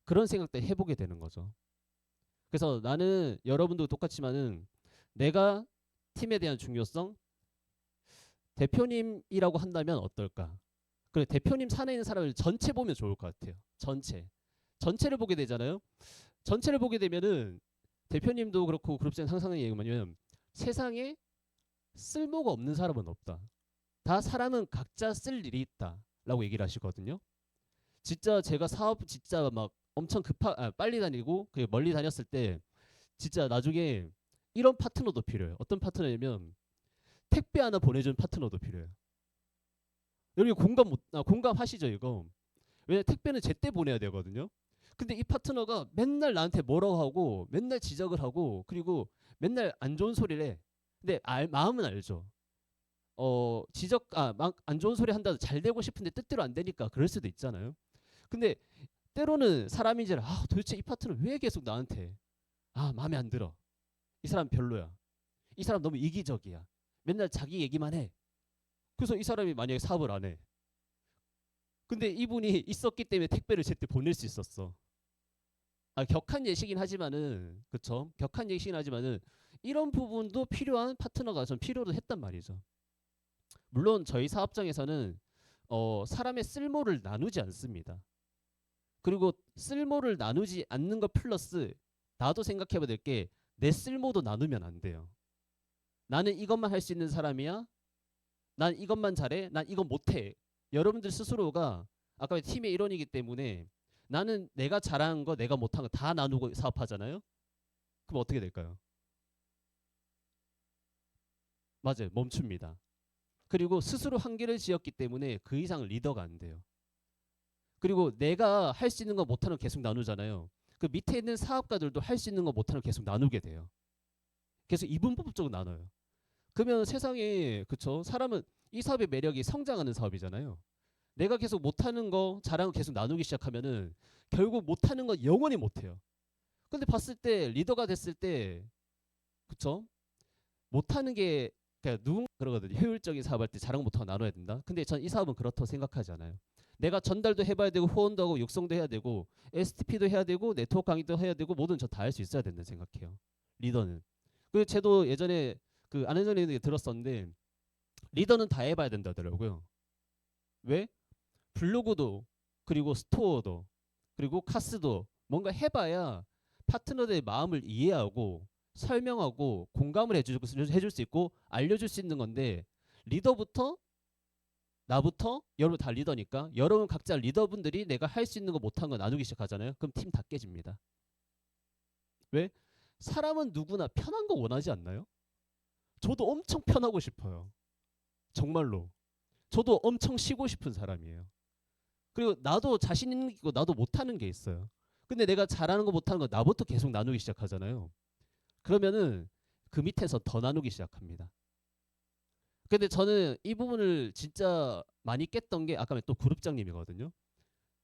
그런 생각들 해보게 되는 거죠. 그래서 나는 여러분도 똑같지만은 내가 팀에 대한 중요성 대표님이라고 한다면 어떨까? 그래 대표님 산에 있는 사람을 전체 보면 좋을 것 같아요. 전체를 보게 되잖아요. 전체를 보게 되면은 대표님도 그렇고 그룹장 상상의 얘기만요. 세상에 쓸모가 없는 사람은 없다. 다 사람은 각자 쓸 일이 있다라고 얘기를 하시거든요. 진짜 제가 사업 진짜 막 엄청 빨리 다니고 멀리 다녔을 때 진짜 나중에 이런 파트너도 필요해요. 어떤 파트너냐면 택배 하나 보내준 파트너도 필요해요. 여러분 공감하시죠 이거? 왜냐 택배는 제때 보내야 되거든요. 근데 이 파트너가 맨날 나한테 뭐라고 하고 맨날 지적을 하고 그리고 맨날 안 좋은 소리를 해. 근데 마음은 알죠. 막 안 좋은 소리 한다고 잘 되고 싶은데 뜻대로 안 되니까 그럴 수도 있잖아요. 근데 때로는 사람인지 도대체 이 파트너 왜 계속 나한테 마음에 안 들어. 이 사람 별로야. 이 사람 너무 이기적이야. 맨날 자기 얘기만 해. 그래서 이 사람이 만약에 사업을 안 해. 근데 이분이 있었기 때문에 택배를 제때 보낼 수 있었어. 격한 예시긴 하지만은 그쵸? 격한 예시긴 하지만은 이런 부분도 필요한 파트너가 전 필요로 했단 말이죠. 물론 저희 사업장에서는 사람의 쓸모를 나누지 않습니다. 그리고 쓸모를 나누지 않는 것 플러스 나도 생각해봐야 될 게 내 쓸모도 나누면 안 돼요. 나는 이것만 할 수 있는 사람이야. 난 이것만 잘해. 난 이건 못해. 여러분들 스스로가 아까 팀의 일원이기 때문에 나는 내가 잘하는 거 내가 못한 거 다 나누고 사업하잖아요. 그럼 어떻게 될까요? 맞아요. 멈춥니다. 그리고 스스로 한계를 지었기 때문에 그 이상 리더가 안 돼요. 그리고 내가 할 수 있는 거 못하는 거 계속 나누잖아요. 그 밑에 있는 사업가들도 할 수 있는 거 못하는 거 계속 나누게 돼요. 계속 이분법적으로 나눠요. 그러면 세상에 그쵸? 사람은 이 사업의 매력이 성장하는 사업이잖아요. 내가 계속 못하는 거 잘하는 거 계속 나누기 시작하면은 결국 못하는 거 영원히 못해요. 근데 봤을 때 리더가 됐을 때 그쵸? 못하는 게 그러니까 누군가 그러거든요. 효율적인 사업할 때 잘하는 거 못하고 나눠야 된다. 근데 전 이 사업은 그렇다고 생각하지 않아요. 내가 전달도 해봐야 되고 후원도 하고 육성도 해야 되고 STP도 해야 되고 네트워크 강의도 해야 되고 뭐든 저 다 할 수 있어야 된다고 생각해요. 리더는. 그 저도 예전에 그 아는 선생님에게 들었었는데 리더는 다 해봐야 된다더라고요. 왜? 블로그도 그리고 스토어도 그리고 카스도 뭔가 해봐야 파트너들의 마음을 이해하고 설명하고 공감을 해줄 수 있고 알려줄 수 있는 건데 리더부터 나부터 여러분 다 리더니까 여러분 각자 리더분들이 내가 할 수 있는 거 못한 거 나누기 시작하잖아요. 그럼 팀 다 깨집니다. 왜? 사람은 누구나 편한 거 원하지 않나요? 저도 엄청 편하고 싶어요. 정말로. 저도 엄청 쉬고 싶은 사람이에요. 그리고 나도 자신 있는 게 있고 나도 못하는 게 있어요. 근데 내가 잘하는 거 못하는 거 나부터 계속 나누기 시작하잖아요. 그러면은 그 밑에서 더 나누기 시작합니다. 근데 저는 이 부분을 진짜 많이 깼던 게 아까 또 그룹장님이거든요.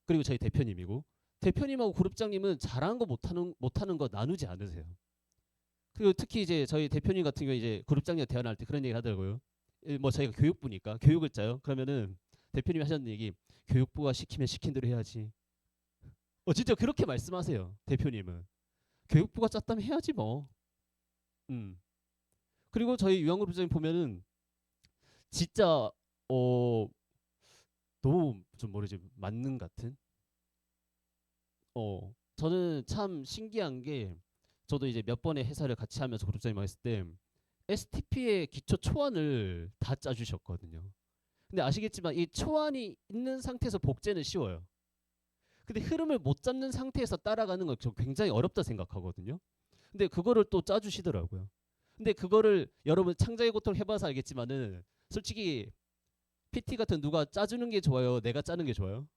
그리고 저희 대표님이고 대표님하고 그룹장님은 잘하는 거 못하는 거 나누지 않으세요. 그리고 특히 이제 저희 대표님 같은 경우 이제 그룹장님과 대화할 때 그런 얘기 하더라고요. 뭐 저희가 교육부니까 교육을 짜요. 그러면은 대표님이 하셨는 얘기 교육부가 시키면 시킨 대로 해야지. 진짜 그렇게 말씀하세요. 대표님은 교육부가 짰다면 해야지 뭐. 그리고 저희 유한그룹장님 보면은 진짜 너무 좀 모르지 만능 같은. 저는 참 신기한 게 저도 이제 몇 번의 회사를 같이 하면서 그룹장님 했을 때 STP의 기초 초안을 다 짜주셨거든요. 근데 아시겠지만 이 초안이 있는 상태에서 복제는 쉬워요. 근데 흐름을 못 잡는 상태에서 따라가는 건 저 굉장히 어렵다 생각하거든요. 근데 그거를 또 짜주시더라고요. 근데 그거를 여러분 창작의 고통 해봐서 알겠지만은 솔직히 PT 같은 누가 짜주는 게 좋아요? 내가 짜는 게 좋아요?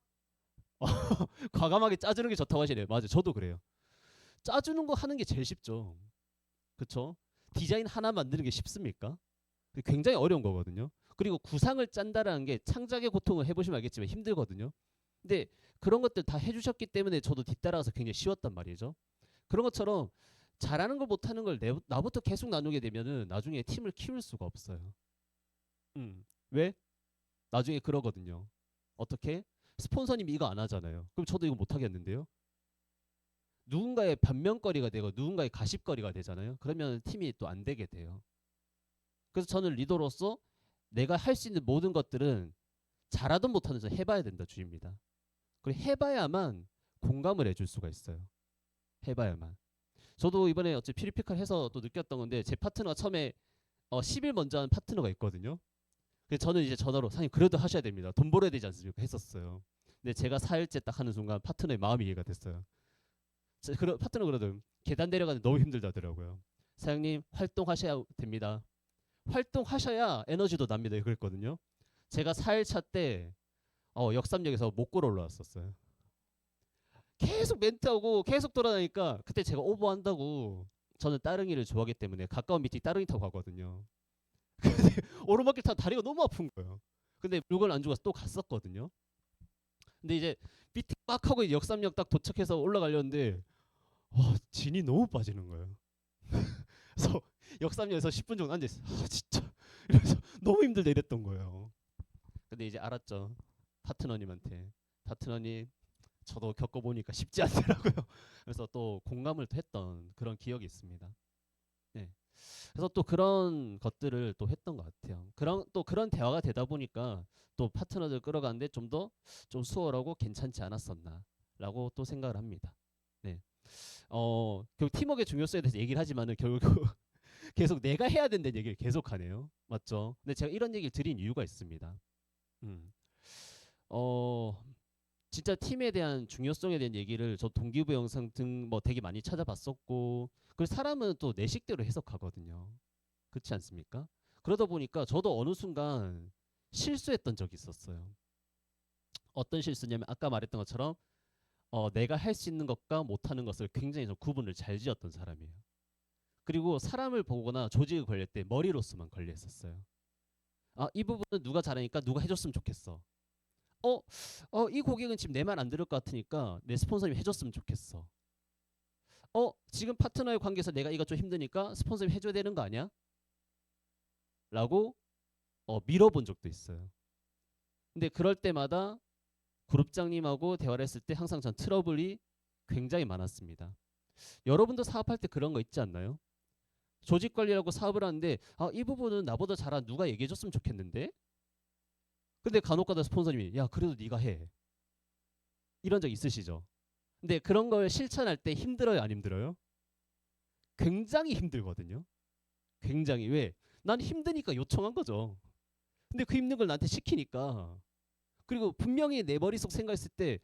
과감하게 짜주는 게 좋다고 하시네요. 맞아요. 저도 그래요. 짜주는 거 하는 게 제일 쉽죠. 그쵸? 디자인 하나 만드는 게 쉽습니까? 굉장히 어려운 거거든요. 그리고 구상을 짠다라는 게 창작의 고통을 해보시면 알겠지만 힘들거든요. 근데 그런 것들 다 해주셨기 때문에 저도 뒤따라가서 굉장히 쉬웠단 말이죠. 그런 것처럼 잘하는 걸 못하는 걸 나부터 계속 나누게 되면은 나중에 팀을 키울 수가 없어요. 왜? 나중에 그러거든요. 어떻게? 스폰서님이 이거 안 하잖아요. 그럼 저도 이거 못 하겠는데요. 누군가의 변명거리가 되고 누군가의 가십거리가 되잖아요. 그러면 팀이 또 안 되게 돼요. 그래서 저는 리더로서 내가 할 수 있는 모든 것들은 잘하든 못하든 해봐야 된다 주의입니다. 그리고 해봐야만 공감을 해줄 수가 있어요. 해봐야만. 저도 이번에 어째 피리피컬 해서 또 느꼈던 건데 제 파트너가 처음에 10일 먼저 한 파트너가 있거든요. 그래서 저는 이제 전화로 사장님 그래도 하셔야 됩니다. 돈 벌어야 되지 않습니까? 했었어요. 근데 제가 4일째 딱 하는 순간 파트너의 마음이 이해가 됐어요. 파트너 그러더라고요. 계단 내려가는데 너무 힘들다더라고요. 사장님 활동하셔야 됩니다. 활동하셔야 에너지도 납니다. 그랬거든요. 제가 4일차 때 역삼역에서 못 걸어 올라왔었어요. 계속 멘트하고 계속 돌아다니까 그때 제가 오버한다고 저는 따릉이를 좋아하기 때문에 가까운 밑이 따릉이 타고 가거든요. 근데 오르막길 타다 다리가 너무 아픈 거예요. 근데 물건 안 주고 또 갔었거든요. 근데 이제 미팅 막 하고 역삼역 딱 도착해서 올라가려는데 진이 너무 빠지는 거예요. 그래서 역삼역에서 10분 정도 앉아있어. 진짜 이래서 너무 힘들다 이랬던 거예요. 근데 이제 알았죠. 파트너님한테. 파트너님 저도 겪어보니까 쉽지 않더라고요. 그래서 또 공감을 했던 그런 기억이 있습니다. 네. 그래서 또 그런 것들을 또 했던 것 같아요. 그런 대화가 되다 보니까 또 파트너들 끌어가는데 좀 더 좀 수월하고 괜찮지 않았었나라고 또 생각을 합니다. 네. 결국 팀워크의 중요성에 대해서 얘기를 하지만은 결국 계속 내가 해야 된다는 얘기를 계속 하네요. 맞죠? 근데 제가 이런 얘기를 드린 이유가 있습니다. 음. 어, 진짜 팀에 대한 중요성에 대한 얘기를 저 동기부여 영상 등 뭐 되게 많이 찾아봤었고, 그리고 사람은 또 내 식대로 해석하거든요. 그렇지 않습니까? 그러다 보니까 저도 어느 순간 실수했던 적이 있었어요. 어떤 실수냐면 아까 말했던 것처럼 내가 할 수 있는 것과 못하는 것을 굉장히 좀 구분을 잘 지었던 사람이에요. 그리고 사람을 보거나 조직을 걸릴 때 머리로서만 걸렸었어요. 이 부분은 누가 잘하니까 누가 해줬으면 좋겠어. 이 고객은 지금 내 말 안 들을 것 같으니까 내 스폰서님 해줬으면 좋겠어. 지금 파트너의 관계에서 내가 이거 좀 힘드니까 스폰서님 해줘야 되는 거 아니야? 라고 밀어본 적도 있어요. 근데 그럴 때마다 그룹장님하고 대화를 했을 때 항상 전 트러블이 굉장히 많았습니다. 여러분도 사업할 때 그런 거 있지 않나요? 조직 관리라고 사업을 하는데 이 부분은 나보다 잘한 누가 얘기해 줬으면 좋겠는데, 근데 간혹가다 스폰서님이 야 그래도 네가 해, 이런 적 있으시죠? 근데 그런 걸 실천할 때 힘들어요 안 힘들어요? 굉장히 힘들거든요. 굉장히. 왜? 난 힘드니까 요청한 거죠. 근데 그 힘든 걸 나한테 시키니까. 그리고 분명히 내 머릿속 생각했을 때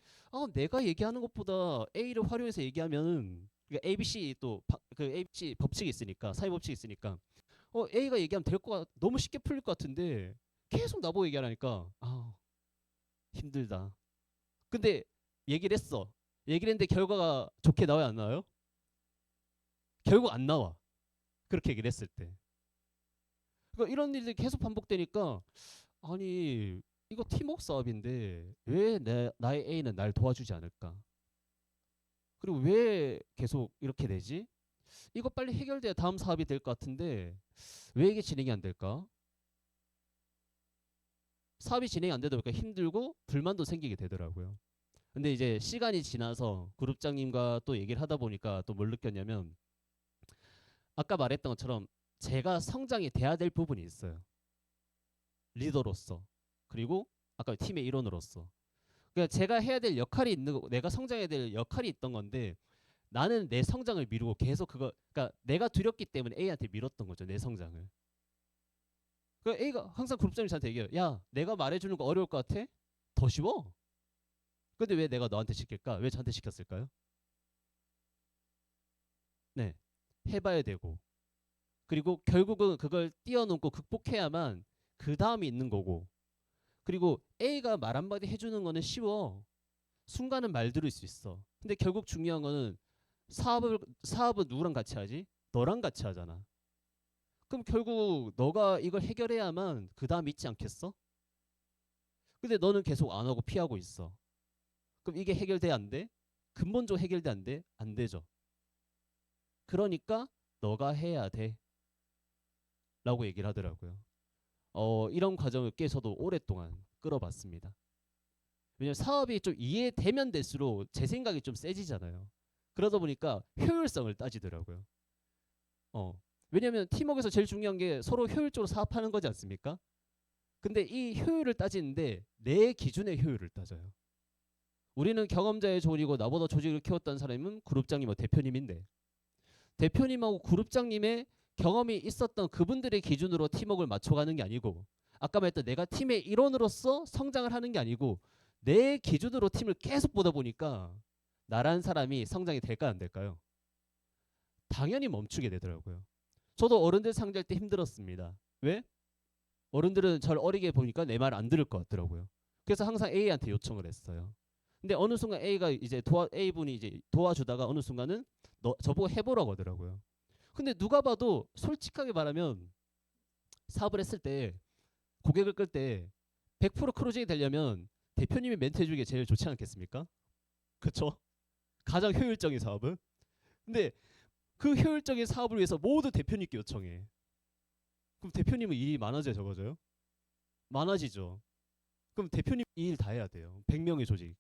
내가 얘기하는 것보다 A를 활용해서 얘기하면, 그러니까 ABC 또 그 ABC 법칙이 있으니까, 사회 법칙이 있으니까 A가 얘기하면 될 거 너무 쉽게 풀릴 것 같은데 계속 나보고 얘기하니까 힘들다. 근데 얘기를 했어. 얘기를 했는데 결과가 좋게 나와요 안 나와요? 결국 안 나와. 그렇게 얘기를 했을 때. 그러니까 이런 일들이 계속 반복되니까 아니 이거 팀워크 사업인데 왜 나의 A는 날 도와주지 않을까? 그리고 왜 계속 이렇게 되지? 이거 빨리 해결돼야 다음 사업이 될 것 같은데 왜 이게 진행이 안 될까? 사업이 진행이 안 되다 보니까 힘들고 불만도 생기게 되더라고요. 근데 이제 시간이 지나서 그룹장님과 또 얘기를 하다 보니까 또 뭘 느꼈냐면, 아까 말했던 것처럼 제가 성장이 돼야 될 부분이 있어요. 리더로서, 그리고 아까 팀의 일원으로서. 그러니까 제가 해야 될 역할이 있는 거, 내가 성장해야 될 역할이 있던 건데 나는 내 성장을 미루고 계속 그러니까 내가 두렵기 때문에 A한테 밀었던 거죠, 내 성장을. 그 A가 항상 그룹장님 저한테 얘기해요. 야, 내가 말해주는 거 어려울 것 같아? 더 쉬워. 근데 왜 내가 너한테 시킬까? 왜 저한테 시켰을까요? 네, 해봐야 되고, 그리고 결국은 그걸 뛰어넘고 극복해야만 그 다음이 있는 거고, 그리고 A가 말 한마디 해주는 거는 쉬워. 순간은 말 들을 수 있어. 근데 결국 중요한 거는 사업은 누구랑 같이 하지? 너랑 같이 하잖아. 그럼 결국 너가 이걸 해결해야만 그 다음 있지 않겠어? 근데 너는 계속 안 하고 피하고 있어. 그럼 이게 해결돼 안 돼? 근본적으로 해결돼 안 돼? 안 되죠. 그러니까 너가 해야 돼. 라고 얘기를 하더라고요. 이런 과정을 꽤 저도 오랫동안 끌어봤습니다. 왜냐면 사업이 좀 이해되면 될수록 제 생각이 좀 세지잖아요. 그러다 보니까 효율성을 따지더라고요. 왜냐면 팀워크에서 제일 중요한 게 서로 효율적으로 사업하는 거지 않습니까? 근데 이 효율을 따지는데 내 기준의 효율을 따져요. 우리는 경험자의 조언이고 나보다 조직을 키웠던 사람은 그룹장님, 대표님인데 대표님하고 그룹장님의 경험이 있었던 그분들의 기준으로 팀워크를 맞춰가는 게 아니고, 아까 말했던 내가 팀의 일원으로서 성장을 하는 게 아니고 내 기준으로 팀을 계속 보다 보니까 나란 사람이 성장이 될까 안 될까요? 당연히 멈추게 되더라고요. 저도 어른들 상대할 때 힘들었습니다. 왜? 어른들은 저를 어리게 보니까 내 말 안 들을 것 같더라고요. 그래서 항상 A한테 요청을 했어요. 근데 어느 순간 A 분이 이제 도와주다가 어느 순간은 너 저보고 해보라고 하더라고요. 근데 누가 봐도 솔직하게 말하면 사업을 했을 때 고객을 끌 때 100% 크로징이 되려면 대표님이 멘트 해주는 게 제일 좋지 않겠습니까? 그렇죠? 가장 효율적인 사업은. 근데 그 효율적인 사업을 위해서 모두 대표님께 요청해. 그럼 대표님은 일이 많아져요, 적어져요? 많아지죠. 그럼 대표님 이 일 다 해야 돼요. 100명의 조직,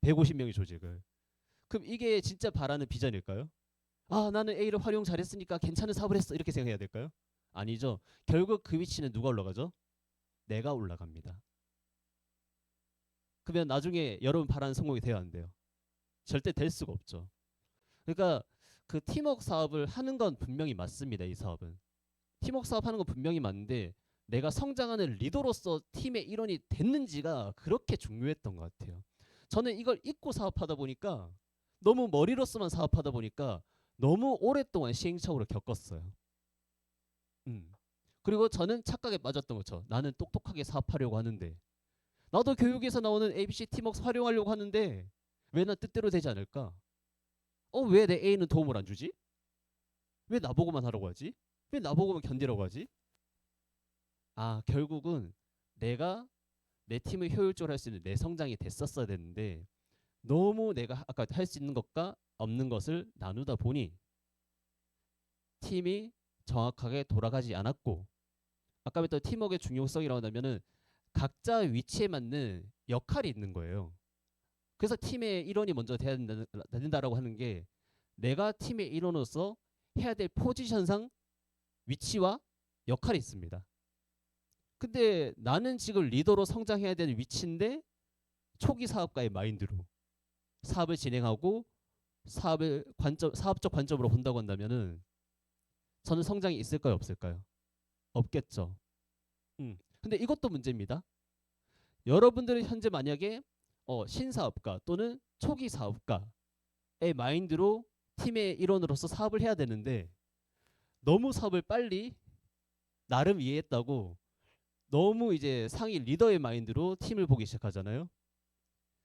150명의 조직을. 그럼 이게 진짜 바라는 비전일까요? 아, 나는 A를 활용 잘했으니까 괜찮은 사업을 했어, 이렇게 생각해야 될까요? 아니죠. 결국 그 위치는 누가 올라가죠? 내가 올라갑니다. 그러면 나중에 여러분 바라는 성공이 돼야 안 돼요? 절대 될 수가 없죠. 그러니까 그 팀워크 사업을 하는 건 분명히 맞습니다. 이 사업은 팀워크 사업 하는 건 분명히 맞는데, 내가 성장하는 리더로서 팀의 일원이 됐는지가 그렇게 중요했던 것 같아요. 저는 이걸 잊고 사업하다 보니까, 너무 머리로서만 사업하다 보니까 너무 오랫동안 시행착오를 겪었어요. 그리고 저는 착각에 빠졌던 거죠. 나는 똑똑하게 사업하려고 하는데, 나도 교육에서 나오는 ABC 팀워크 활용하려고 하는데 왜 난 뜻대로 되지 않을까? 왜 내 A는 도움을 안 주지? 왜 나보고만 하라고 하지? 왜 나보고만 견디라고 하지? 아, 결국은 내가 내 팀을 효율적으로 할 수 있는 내 성장이 됐었어야 됐는데, 너무 내가 아까 할 수 있는 것과 없는 것을 나누다 보니 팀이 정확하게 돌아가지 않았고, 아까 말했던 팀워크의 중요성이라고 하면은 각자 위치에 맞는 역할이 있는 거예요. 그래서 팀의 일원이 먼저 돼야 된다라고 하는 게, 내가 팀의 일원으로서 해야 될 포지션상 위치와 역할이 있습니다. 근데 나는 지금 리더로 성장해야 되는 위치인데 초기 사업가의 마인드로 사업을 진행하고 사업적 관점으로 본다고 한다면은 저는 성장이 있을까요, 없을까요? 없겠죠. 근데 이것도 문제입니다. 여러분들은 현재 만약에 신사업가 또는 초기 사업가의 마인드로 팀의 일원으로서 사업을 해야 되는데, 너무 사업을 빨리 나름 이해했다고 너무 이제 상위 리더의 마인드로 팀을 보기 시작하잖아요.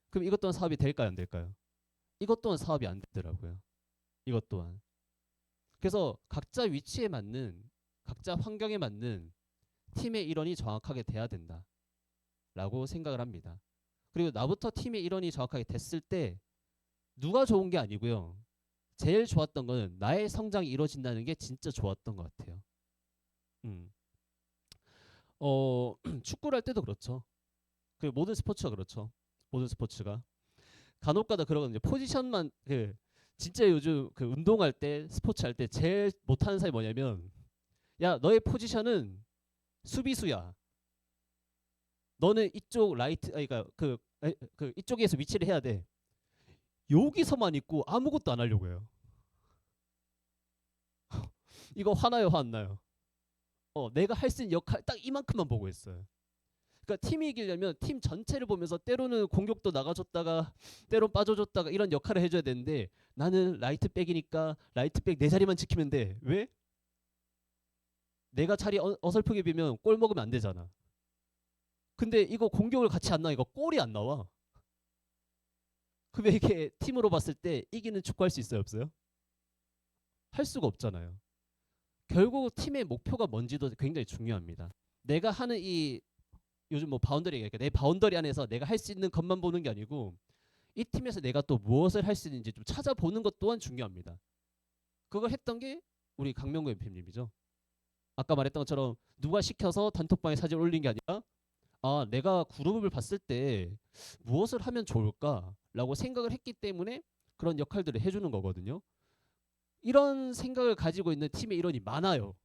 그럼 이것 또한 사업이 될까요, 안 될까요? 이것 또한 사업이 안 되더라고요. 이것 또한. 그래서 각자 위치에 맞는, 각자 환경에 맞는 팀의 일원이 정확하게 돼야 된다라고 생각을 합니다. 그리고 나부터 팀의 일원이 정확하게 됐을 때 누가 좋은 게 아니고요. 제일 좋았던 거는 나의 성장이 이루어진다는 게 진짜 좋았던 것 같아요. 축구를 할 때도 그렇죠. 그리고 모든 스포츠가 그렇죠. 모든 스포츠가 간혹가다 그러거든요. 포지션만 진짜 요즘 그 운동할 때, 스포츠 할 때 제일 못하는 사람이 뭐냐면, 야, 너의 포지션은 수비수야. 너는 이쪽 라이트, 그러니까 이쪽에서 위치를 해야 돼. 여기서만 있고 아무것도 안 하려고 해요. 이거 화나요, 화 안 나요? 내가 할 수 있는 역할 딱 이만큼만 보고 있어요. 그러니까 팀이 이기려면 팀 전체를 보면서 때로는 공격도 나가줬다가 때로 빠져줬다가 이런 역할을 해줘야 되는데, 나는 라이트백이니까 라이트백 내 자리만 지키면 돼. 왜? 내가 자리 어설프게 비면 골 먹으면 안 되잖아. 근데 이거 공격을 같이 안 나니까 골이 안 나와. 그러면 이게 팀으로 봤을 때 이기는 축구할 수 있어요, 없어요? 할 수가 없잖아요. 결국 팀의 목표가 뭔지도 굉장히 중요합니다. 내가 하는 이 요즘 뭐 바운더리 얘기하니까, 내 바운더리 안에서 내가 할 수 있는 것만 보는 게 아니고 이 팀에서 내가 또 무엇을 할 수 있는지 좀 찾아보는 것 또한 중요합니다. 그걸 했던 게 우리 강명구 MP님이죠. 아까 말했던 것처럼 누가 시켜서 단톡방에 사진 올린 게 아니라, 아, 내가 그룹을 봤을 때 무엇을 하면 좋을까라고 생각을 했기 때문에 그런 역할들을 해주는 거거든요. 이런 생각을 가지고 있는 팀의 일원이 많아요.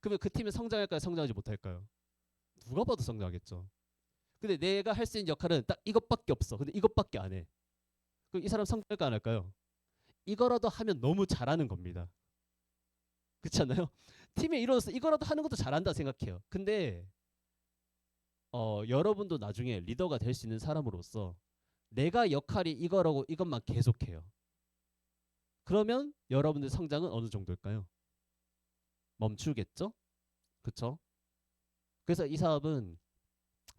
그러면 그 팀이 성장할까요, 성장하지 못할까요? 누가 봐도 성장하겠죠. 근데 내가 할 수 있는 역할은 딱 이것밖에 없어. 근데 이것밖에 안 해. 그럼 이 사람 성장할까 안 할까요? 이거라도 하면 너무 잘하는 겁니다. 그렇지 않나요? 팀의 일원으로서 이거라도 하는 것도 잘한다 생각해요. 근데 여러분도 나중에 리더가 될 수 있는 사람으로서 내가 역할이 이거라고 이것만 계속해요. 그러면 여러분의 성장은 어느 정도일까요? 멈추겠죠? 그쵸? 그래서 이 사업은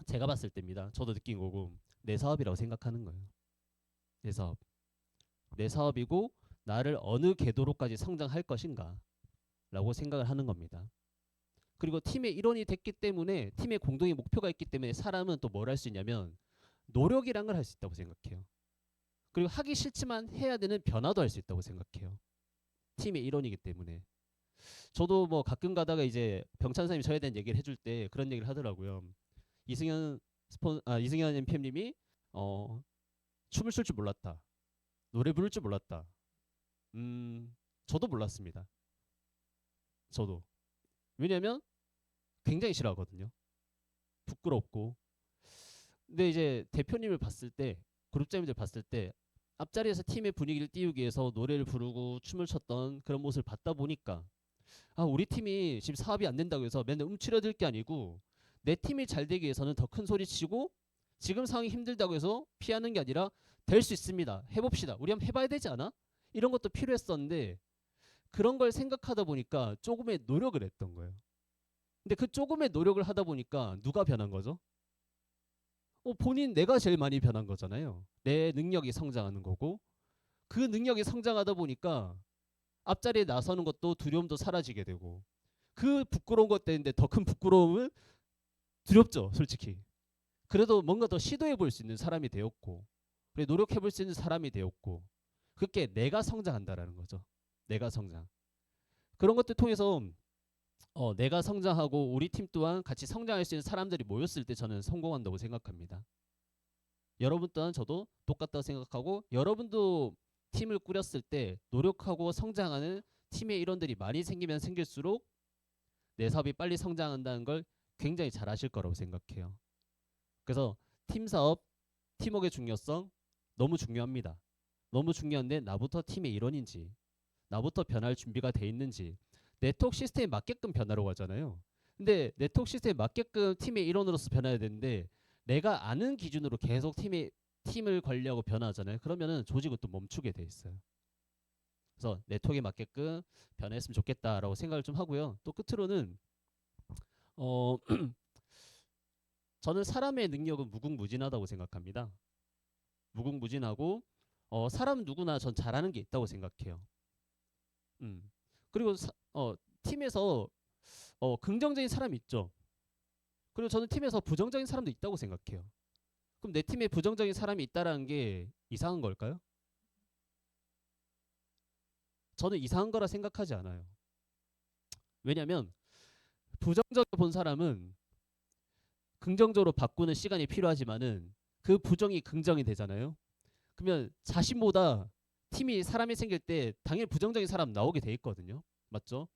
제가 봤을 때입니다. 저도 느낀 거고 내 사업이라고 생각하는 거예요. 내 사업. 내 사업이고 나를 어느 궤도로까지 성장할 것인가 라고 생각을 하는 겁니다. 그리고 팀의 일원이 됐기 때문에 팀의 공동의 목표가 있기 때문에 사람은 또 뭘 할 수 있냐면 노력이란 걸 할 수 있다고 생각해요. 그리고 하기 싫지만 해야 되는 변화도 할 수 있다고 생각해요. 팀의 일원이기 때문에. 저도 뭐 가끔 가다가 이제 병찬사님이 저에 대한 얘기를 해줄 때 그런 얘기를 하더라고요. 이승현 MP님이 춤을 출 줄 몰랐다. 노래 부를 줄 몰랐다. 저도 몰랐습니다. 저도. 왜냐면 굉장히 싫어하거든요. 부끄럽고. 근데 이제 대표님을 봤을 때, 그룹장님들 봤을 때 앞자리에서 팀의 분위기를 띄우기 위해서 노래를 부르고 춤을 췄던 그런 모습을 봤다 보니까 우리 팀이 지금 사업이 안 된다고 해서 맨날 움츠러들 게 아니고 내 팀이 잘 되기 위해서는 더 큰 소리 치고 지금 상황이 힘들다고 해서 피하는 게 아니라 될 수 있습니다. 해봅시다. 우리 한번 해봐야 되지 않아? 이런 것도 필요했었는데 그런 걸 생각하다 보니까 조금의 노력을 했던 거예요. 근데 그 조금의 노력을 하다 보니까 누가 변한 거죠? 본인 내가 제일 많이 변한 거잖아요. 내 능력이 성장하는 거고 그 능력이 성장하다 보니까 앞자리에 나서는 것도 두려움도 사라지게 되고 그 부끄러운 것 때문에 더 큰 부끄러움은 두렵죠, 솔직히. 그래도 뭔가 더 시도해 볼 수 있는 사람이 되었고 그래 노력해 볼 수 있는 사람이 되었고 그게 내가 성장한다라는 거죠. 내가 성장. 그런 것들 통해서 내가 성장하고 우리 팀 또한 같이 성장할 수 있는 사람들이 모였을 때 저는 성공한다고 생각합니다. 여러분 또한 저도 똑같다고 생각하고 여러분도 팀을 꾸렸을 때 노력하고 성장하는 팀의 일원들이 많이 생기면 생길수록 내 사업이 빨리 성장한다는 걸 굉장히 잘 아실 거라고 생각해요. 그래서 팀 사업, 팀워크의 중요성 너무 중요합니다. 너무 중요한데 나부터 팀의 일원인지 나부터 변할 준비가 돼 있는지 네트워크 시스템에 맞게끔 변하려고 하잖아요. 근데 네트워크 시스템에 맞게끔 팀의 일원으로서 변해야 되는데 내가 아는 기준으로 계속 팀을 관리하고 변화하잖아요. 그러면은 조직은 또 멈추게 돼 있어요. 그래서 네트워크에 맞게끔 변했으면 좋겠다라고 생각을 좀 하고요. 또 끝으로는 어 저는 사람의 능력은 무궁무진하다고 생각합니다. 무궁무진하고 사람 누구나 전 잘하는 게 있다고 생각해요. 그리고 팀에서 긍정적인 사람이 있죠. 그리고 저는 팀에서 부정적인 사람도 있다고 생각해요. 그럼 내 팀에 부정적인 사람이 있다라는 게 이상한 걸까요? 저는 이상한 거라 생각하지 않아요. 왜냐면 부정적으로 본 사람은 긍정적으로 바꾸는 시간이 필요하지만은 그 부정이 긍정이 되잖아요. 그러면 자신보다 팀이 사람이 생길 때 당연히 부정적인 사람 나오게 돼 있거든요. 맞죠?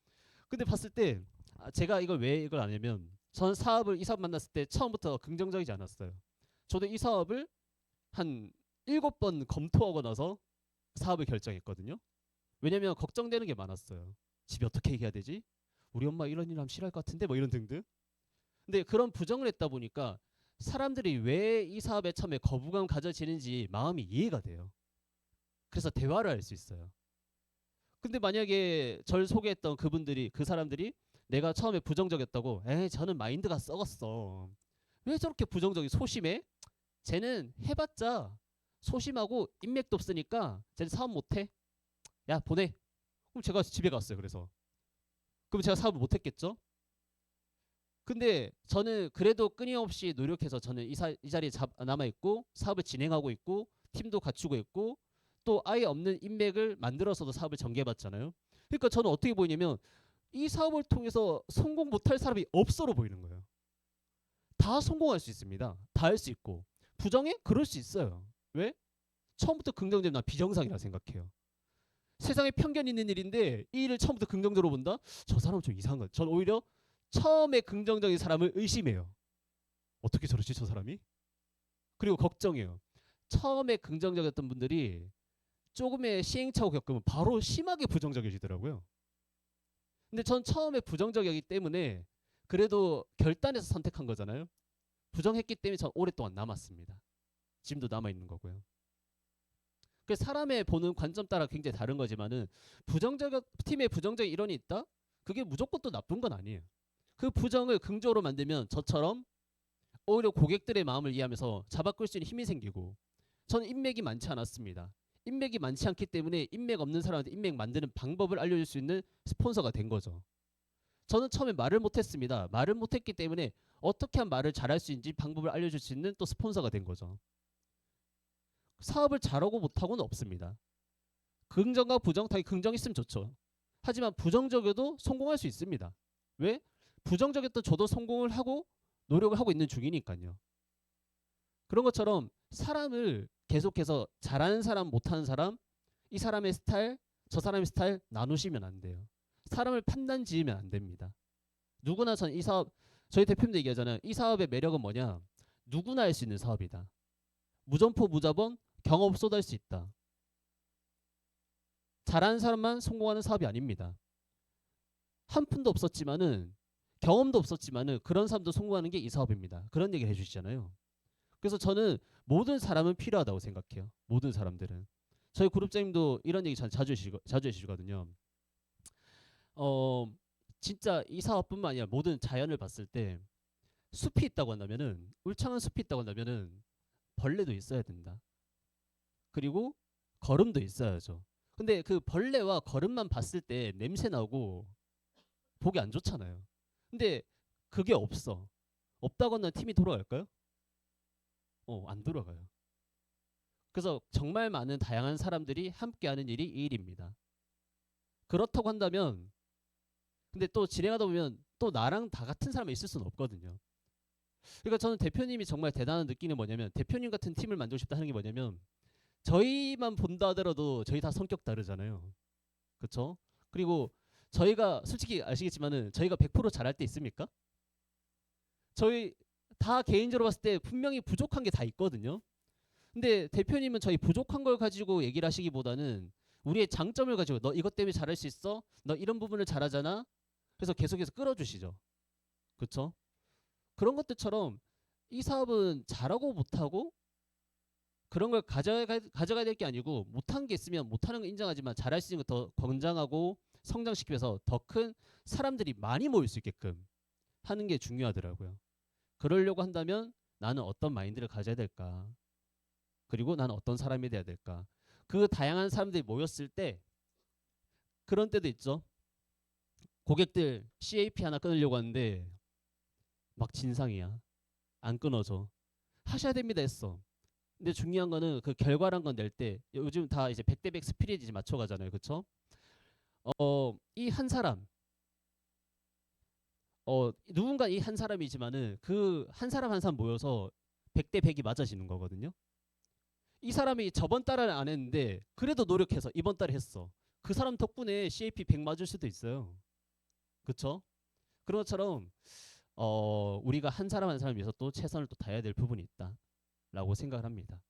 근데 봤을 때 제가 이걸 안 하냐면 저는 이 사업 만났을 때 처음부터 긍정적이지 않았어요. 저도 이 사업을 한 7번 검토하고 나서 사업을 결정했거든요. 왜냐면 걱정되는 게 많았어요. 집에 어떻게 얘기해야 되지? 우리 엄마 이런 일 하면 싫어할 것 같은데 뭐 이런 등등. 근데 그런 부정을 했다 보니까 사람들이 왜 이 사업에 처음에 거부감 가져지는지 마음이 이해가 돼요. 그래서 대화를 할 수 있어요. 근데 만약에 절 소개했던 그 사람들이 내가 처음에 부정적이었다고 저는 마인드가 썩었어. 왜 저렇게 부정적이 소심해? 쟤는 해봤자 소심하고 인맥도 없으니까 쟤는 사업 못해. 야 보내. 그럼 제가 집에 갔어요. 그럼 제가 사업을 못했겠죠? 근데 저는 그래도 끊임없이 노력해서 저는 이 자리에 남아있고 사업을 진행하고 있고 팀도 갖추고 있고 또 아예 없는 인맥을 만들어서도 사업을 전개해봤잖아요. 그러니까 저는 어떻게 보이냐면 이 사업을 통해서 성공 못할 사람이 없어로 보이는 거예요. 다 성공할 수 있습니다. 다 할 수 있고 부정해? 그럴 수 있어요. 왜? 처음부터 긍정적이면 난 비정상이라 생각해요. 세상에 편견 있는 일인데 이 일을 처음부터 긍정적으로 본다? 저 사람은 좀 이상한 거예요. 전 오히려 처음에 긍정적인 사람을 의심해요. 어떻게 저러지 저 사람이? 그리고 걱정해요. 처음에 긍정적이었던 분들이 조금의 시행착오 겪으면 바로 심하게 부정적이지더라고요. 근데 전 처음에 부정적이기 때문에 그래도 결단해서 선택한 거잖아요. 부정했기 때문에 전 오랫동안 남았습니다. 지금도 남아 있는 거고요. 그 사람의 보는 관점 따라 굉장히 다른 거지만은 부정적 팀에 부정적 일원이 있다? 그게 무조건 또 나쁜 건 아니에요. 그 부정을 긍정으로 만들면 저처럼 오히려 고객들의 마음을 이해하면서 잡아 끌 수 있는 힘이 생기고, 저는 인맥이 많지 않았습니다. 인맥이 많지 않기 때문에 인맥 없는 사람한테 인맥 만드는 방법을 알려줄 수 있는 스폰서가 된 거죠. 저는 처음에 말을 못했습니다. 말을 못했기 때문에 어떻게 하면 말을 잘할 수 있는지 방법을 알려줄 수 있는 또 스폰서가 된 거죠. 사업을 잘하고 못하고는 없습니다. 긍정과 부정, 당연히 긍정 있으면 좋죠. 하지만 부정적이어도 성공할 수 있습니다. 왜? 부정적이었던 저도 성공을 하고 노력을 하고 있는 중이니까요. 그런 것처럼 사람을 계속해서 잘하는 사람, 못하는 사람, 이 사람의 스타일, 저 사람의 스타일 나누시면 안 돼요. 사람을 판단 지으면 안 됩니다. 누구나 전 이 사업, 저희 대표님도 얘기하잖아요. 이 사업의 매력은 뭐냐? 누구나 할 수 있는 사업이다. 무점포 무자본 경험 쏟아할 수 있다. 잘하는 사람만 성공하는 사업이 아닙니다. 한 푼도 없었지만은 경험도 없었지만은 그런 사람도 성공하는 게 이 사업입니다. 그런 얘기를 해주시잖아요. 그래서 저는 모든 사람은 필요하다고 생각해요. 모든 사람들은. 저희 그룹장님도 이런 얘기 자주 해주시거든요. 진짜 이 사업뿐만 아니라 모든 자연을 봤을 때 숲이 있다고 한다면은, 울창한 숲이 있다고 한다면은 벌레도 있어야 된다. 그리고 거름도 있어야죠. 근데 그 벌레와 거름만 봤을 때 냄새 나고 보기 안 좋잖아요. 근데 그게 없어. 없다고 하면 팀이 돌아갈까요? 안 돌아가요. 그래서 정말 많은 다양한 사람들이 함께하는 일이 이 일입니다. 그렇다고 한다면, 근데 또 진행하다 보면 또 나랑 다 같은 사람이 있을 수는 없거든요. 그러니까 저는 대표님이 정말 대단한 느낌이 뭐냐면, 대표님 같은 팀을 만들고 싶다 하는 게 뭐냐면, 저희만 본다 하더라도 저희 다 성격 다르잖아요. 그렇죠? 그리고 저희가 솔직히 아시겠지만은 저희가 100% 잘할 때 있습니까? 저희 다 개인적으로 봤을 때 분명히 부족한 게 다 있거든요. 근데 대표님은 저희 부족한 걸 가지고 얘기를 하시기보다는 우리의 장점을 가지고, 너 이것 때문에 잘할 수 있어? 너 이런 부분을 잘하잖아? 그래서 계속해서 끌어주시죠. 그렇죠? 그런 것들처럼 이 사업은 잘하고 못하고 그런 걸 가져가야 될 게 아니고, 못한 게 있으면 못하는 거 인정하지만 잘할 수 있는 거 더 권장하고 성장시키면서 더 큰 사람들이 많이 모일 수 있게끔 하는 게 중요하더라고요. 그러려고 한다면 나는 어떤 마인드를 가져야 될까? 그리고 나는 어떤 사람이 돼야 될까? 그 다양한 사람들이 모였을 때 그런 때도 있죠. 고객들 CAP 하나 끊으려고 하는데 막 진상이야. 안 끊어져. 하셔야 됩니다 했어. 근데 중요한 거는 그 결과란 건 낼 때 요즘 다 이제 100대 100 스피릿 이제 맞춰가잖아요. 그렇죠? 이 한 사람, 누군가 이 한 사람이지만은 그 한 사람 한 사람 모여서 100대 100이 맞아지는 거거든요. 이 사람이 저번 달은 안 했는데 그래도 노력해서 이번 달에 했어. 그 사람 덕분에 CAP 100 맞을 수도 있어요. 그렇죠? 그런 것처럼 우리가 한 사람 한 사람 위해서 또 최선을 또 다해야 될 부분이 있다라고 생각을 합니다.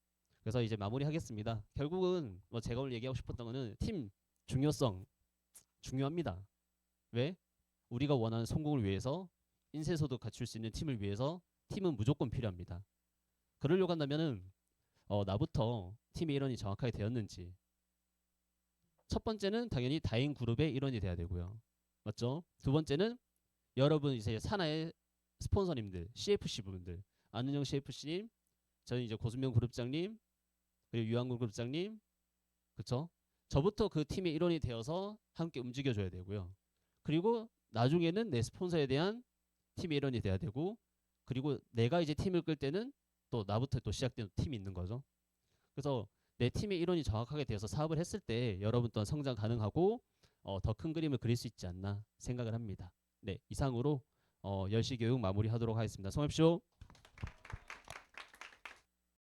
그래서 이제 마무리하겠습니다. 결국은 뭐 제가 오늘 얘기하고 싶었던 거는 팀 중요성 중요합니다. 왜? 우리가 원하는 성공을 위해서, 인쇄소도 갖출 수 있는 팀을 위해서 팀은 무조건 필요합니다. 그러려고 한다면은 나부터 팀의 일원이 정확하게 되었는지, 첫 번째는 당연히 다인 그룹의 일원이 돼야 되고요. 맞죠? 두 번째는 여러분 이제 산하의 스폰서님들, CFC 분들, 안은영 CFC님, 저는 이제 고순명 그룹장님, 그리고 유한군 그룹장님, 그쵸? 저부터 그 팀의 일원이 되어서 함께 움직여줘야 되고요. 그리고 나중에는 내 스폰서에 대한 팀의 일원이 돼야 되고, 그리고 내가 이제 팀을 끌 때는 또 나부터 또 시작되는 팀이 있는 거죠. 그래서 내 팀의 일원이 정확하게 되어서 사업을 했을 때 여러분 또한 성장 가능하고 더 큰 그림을 그릴 수 있지 않나 생각을 합니다. 네, 이상으로 10시 교육 마무리하도록 하겠습니다. 성합시오.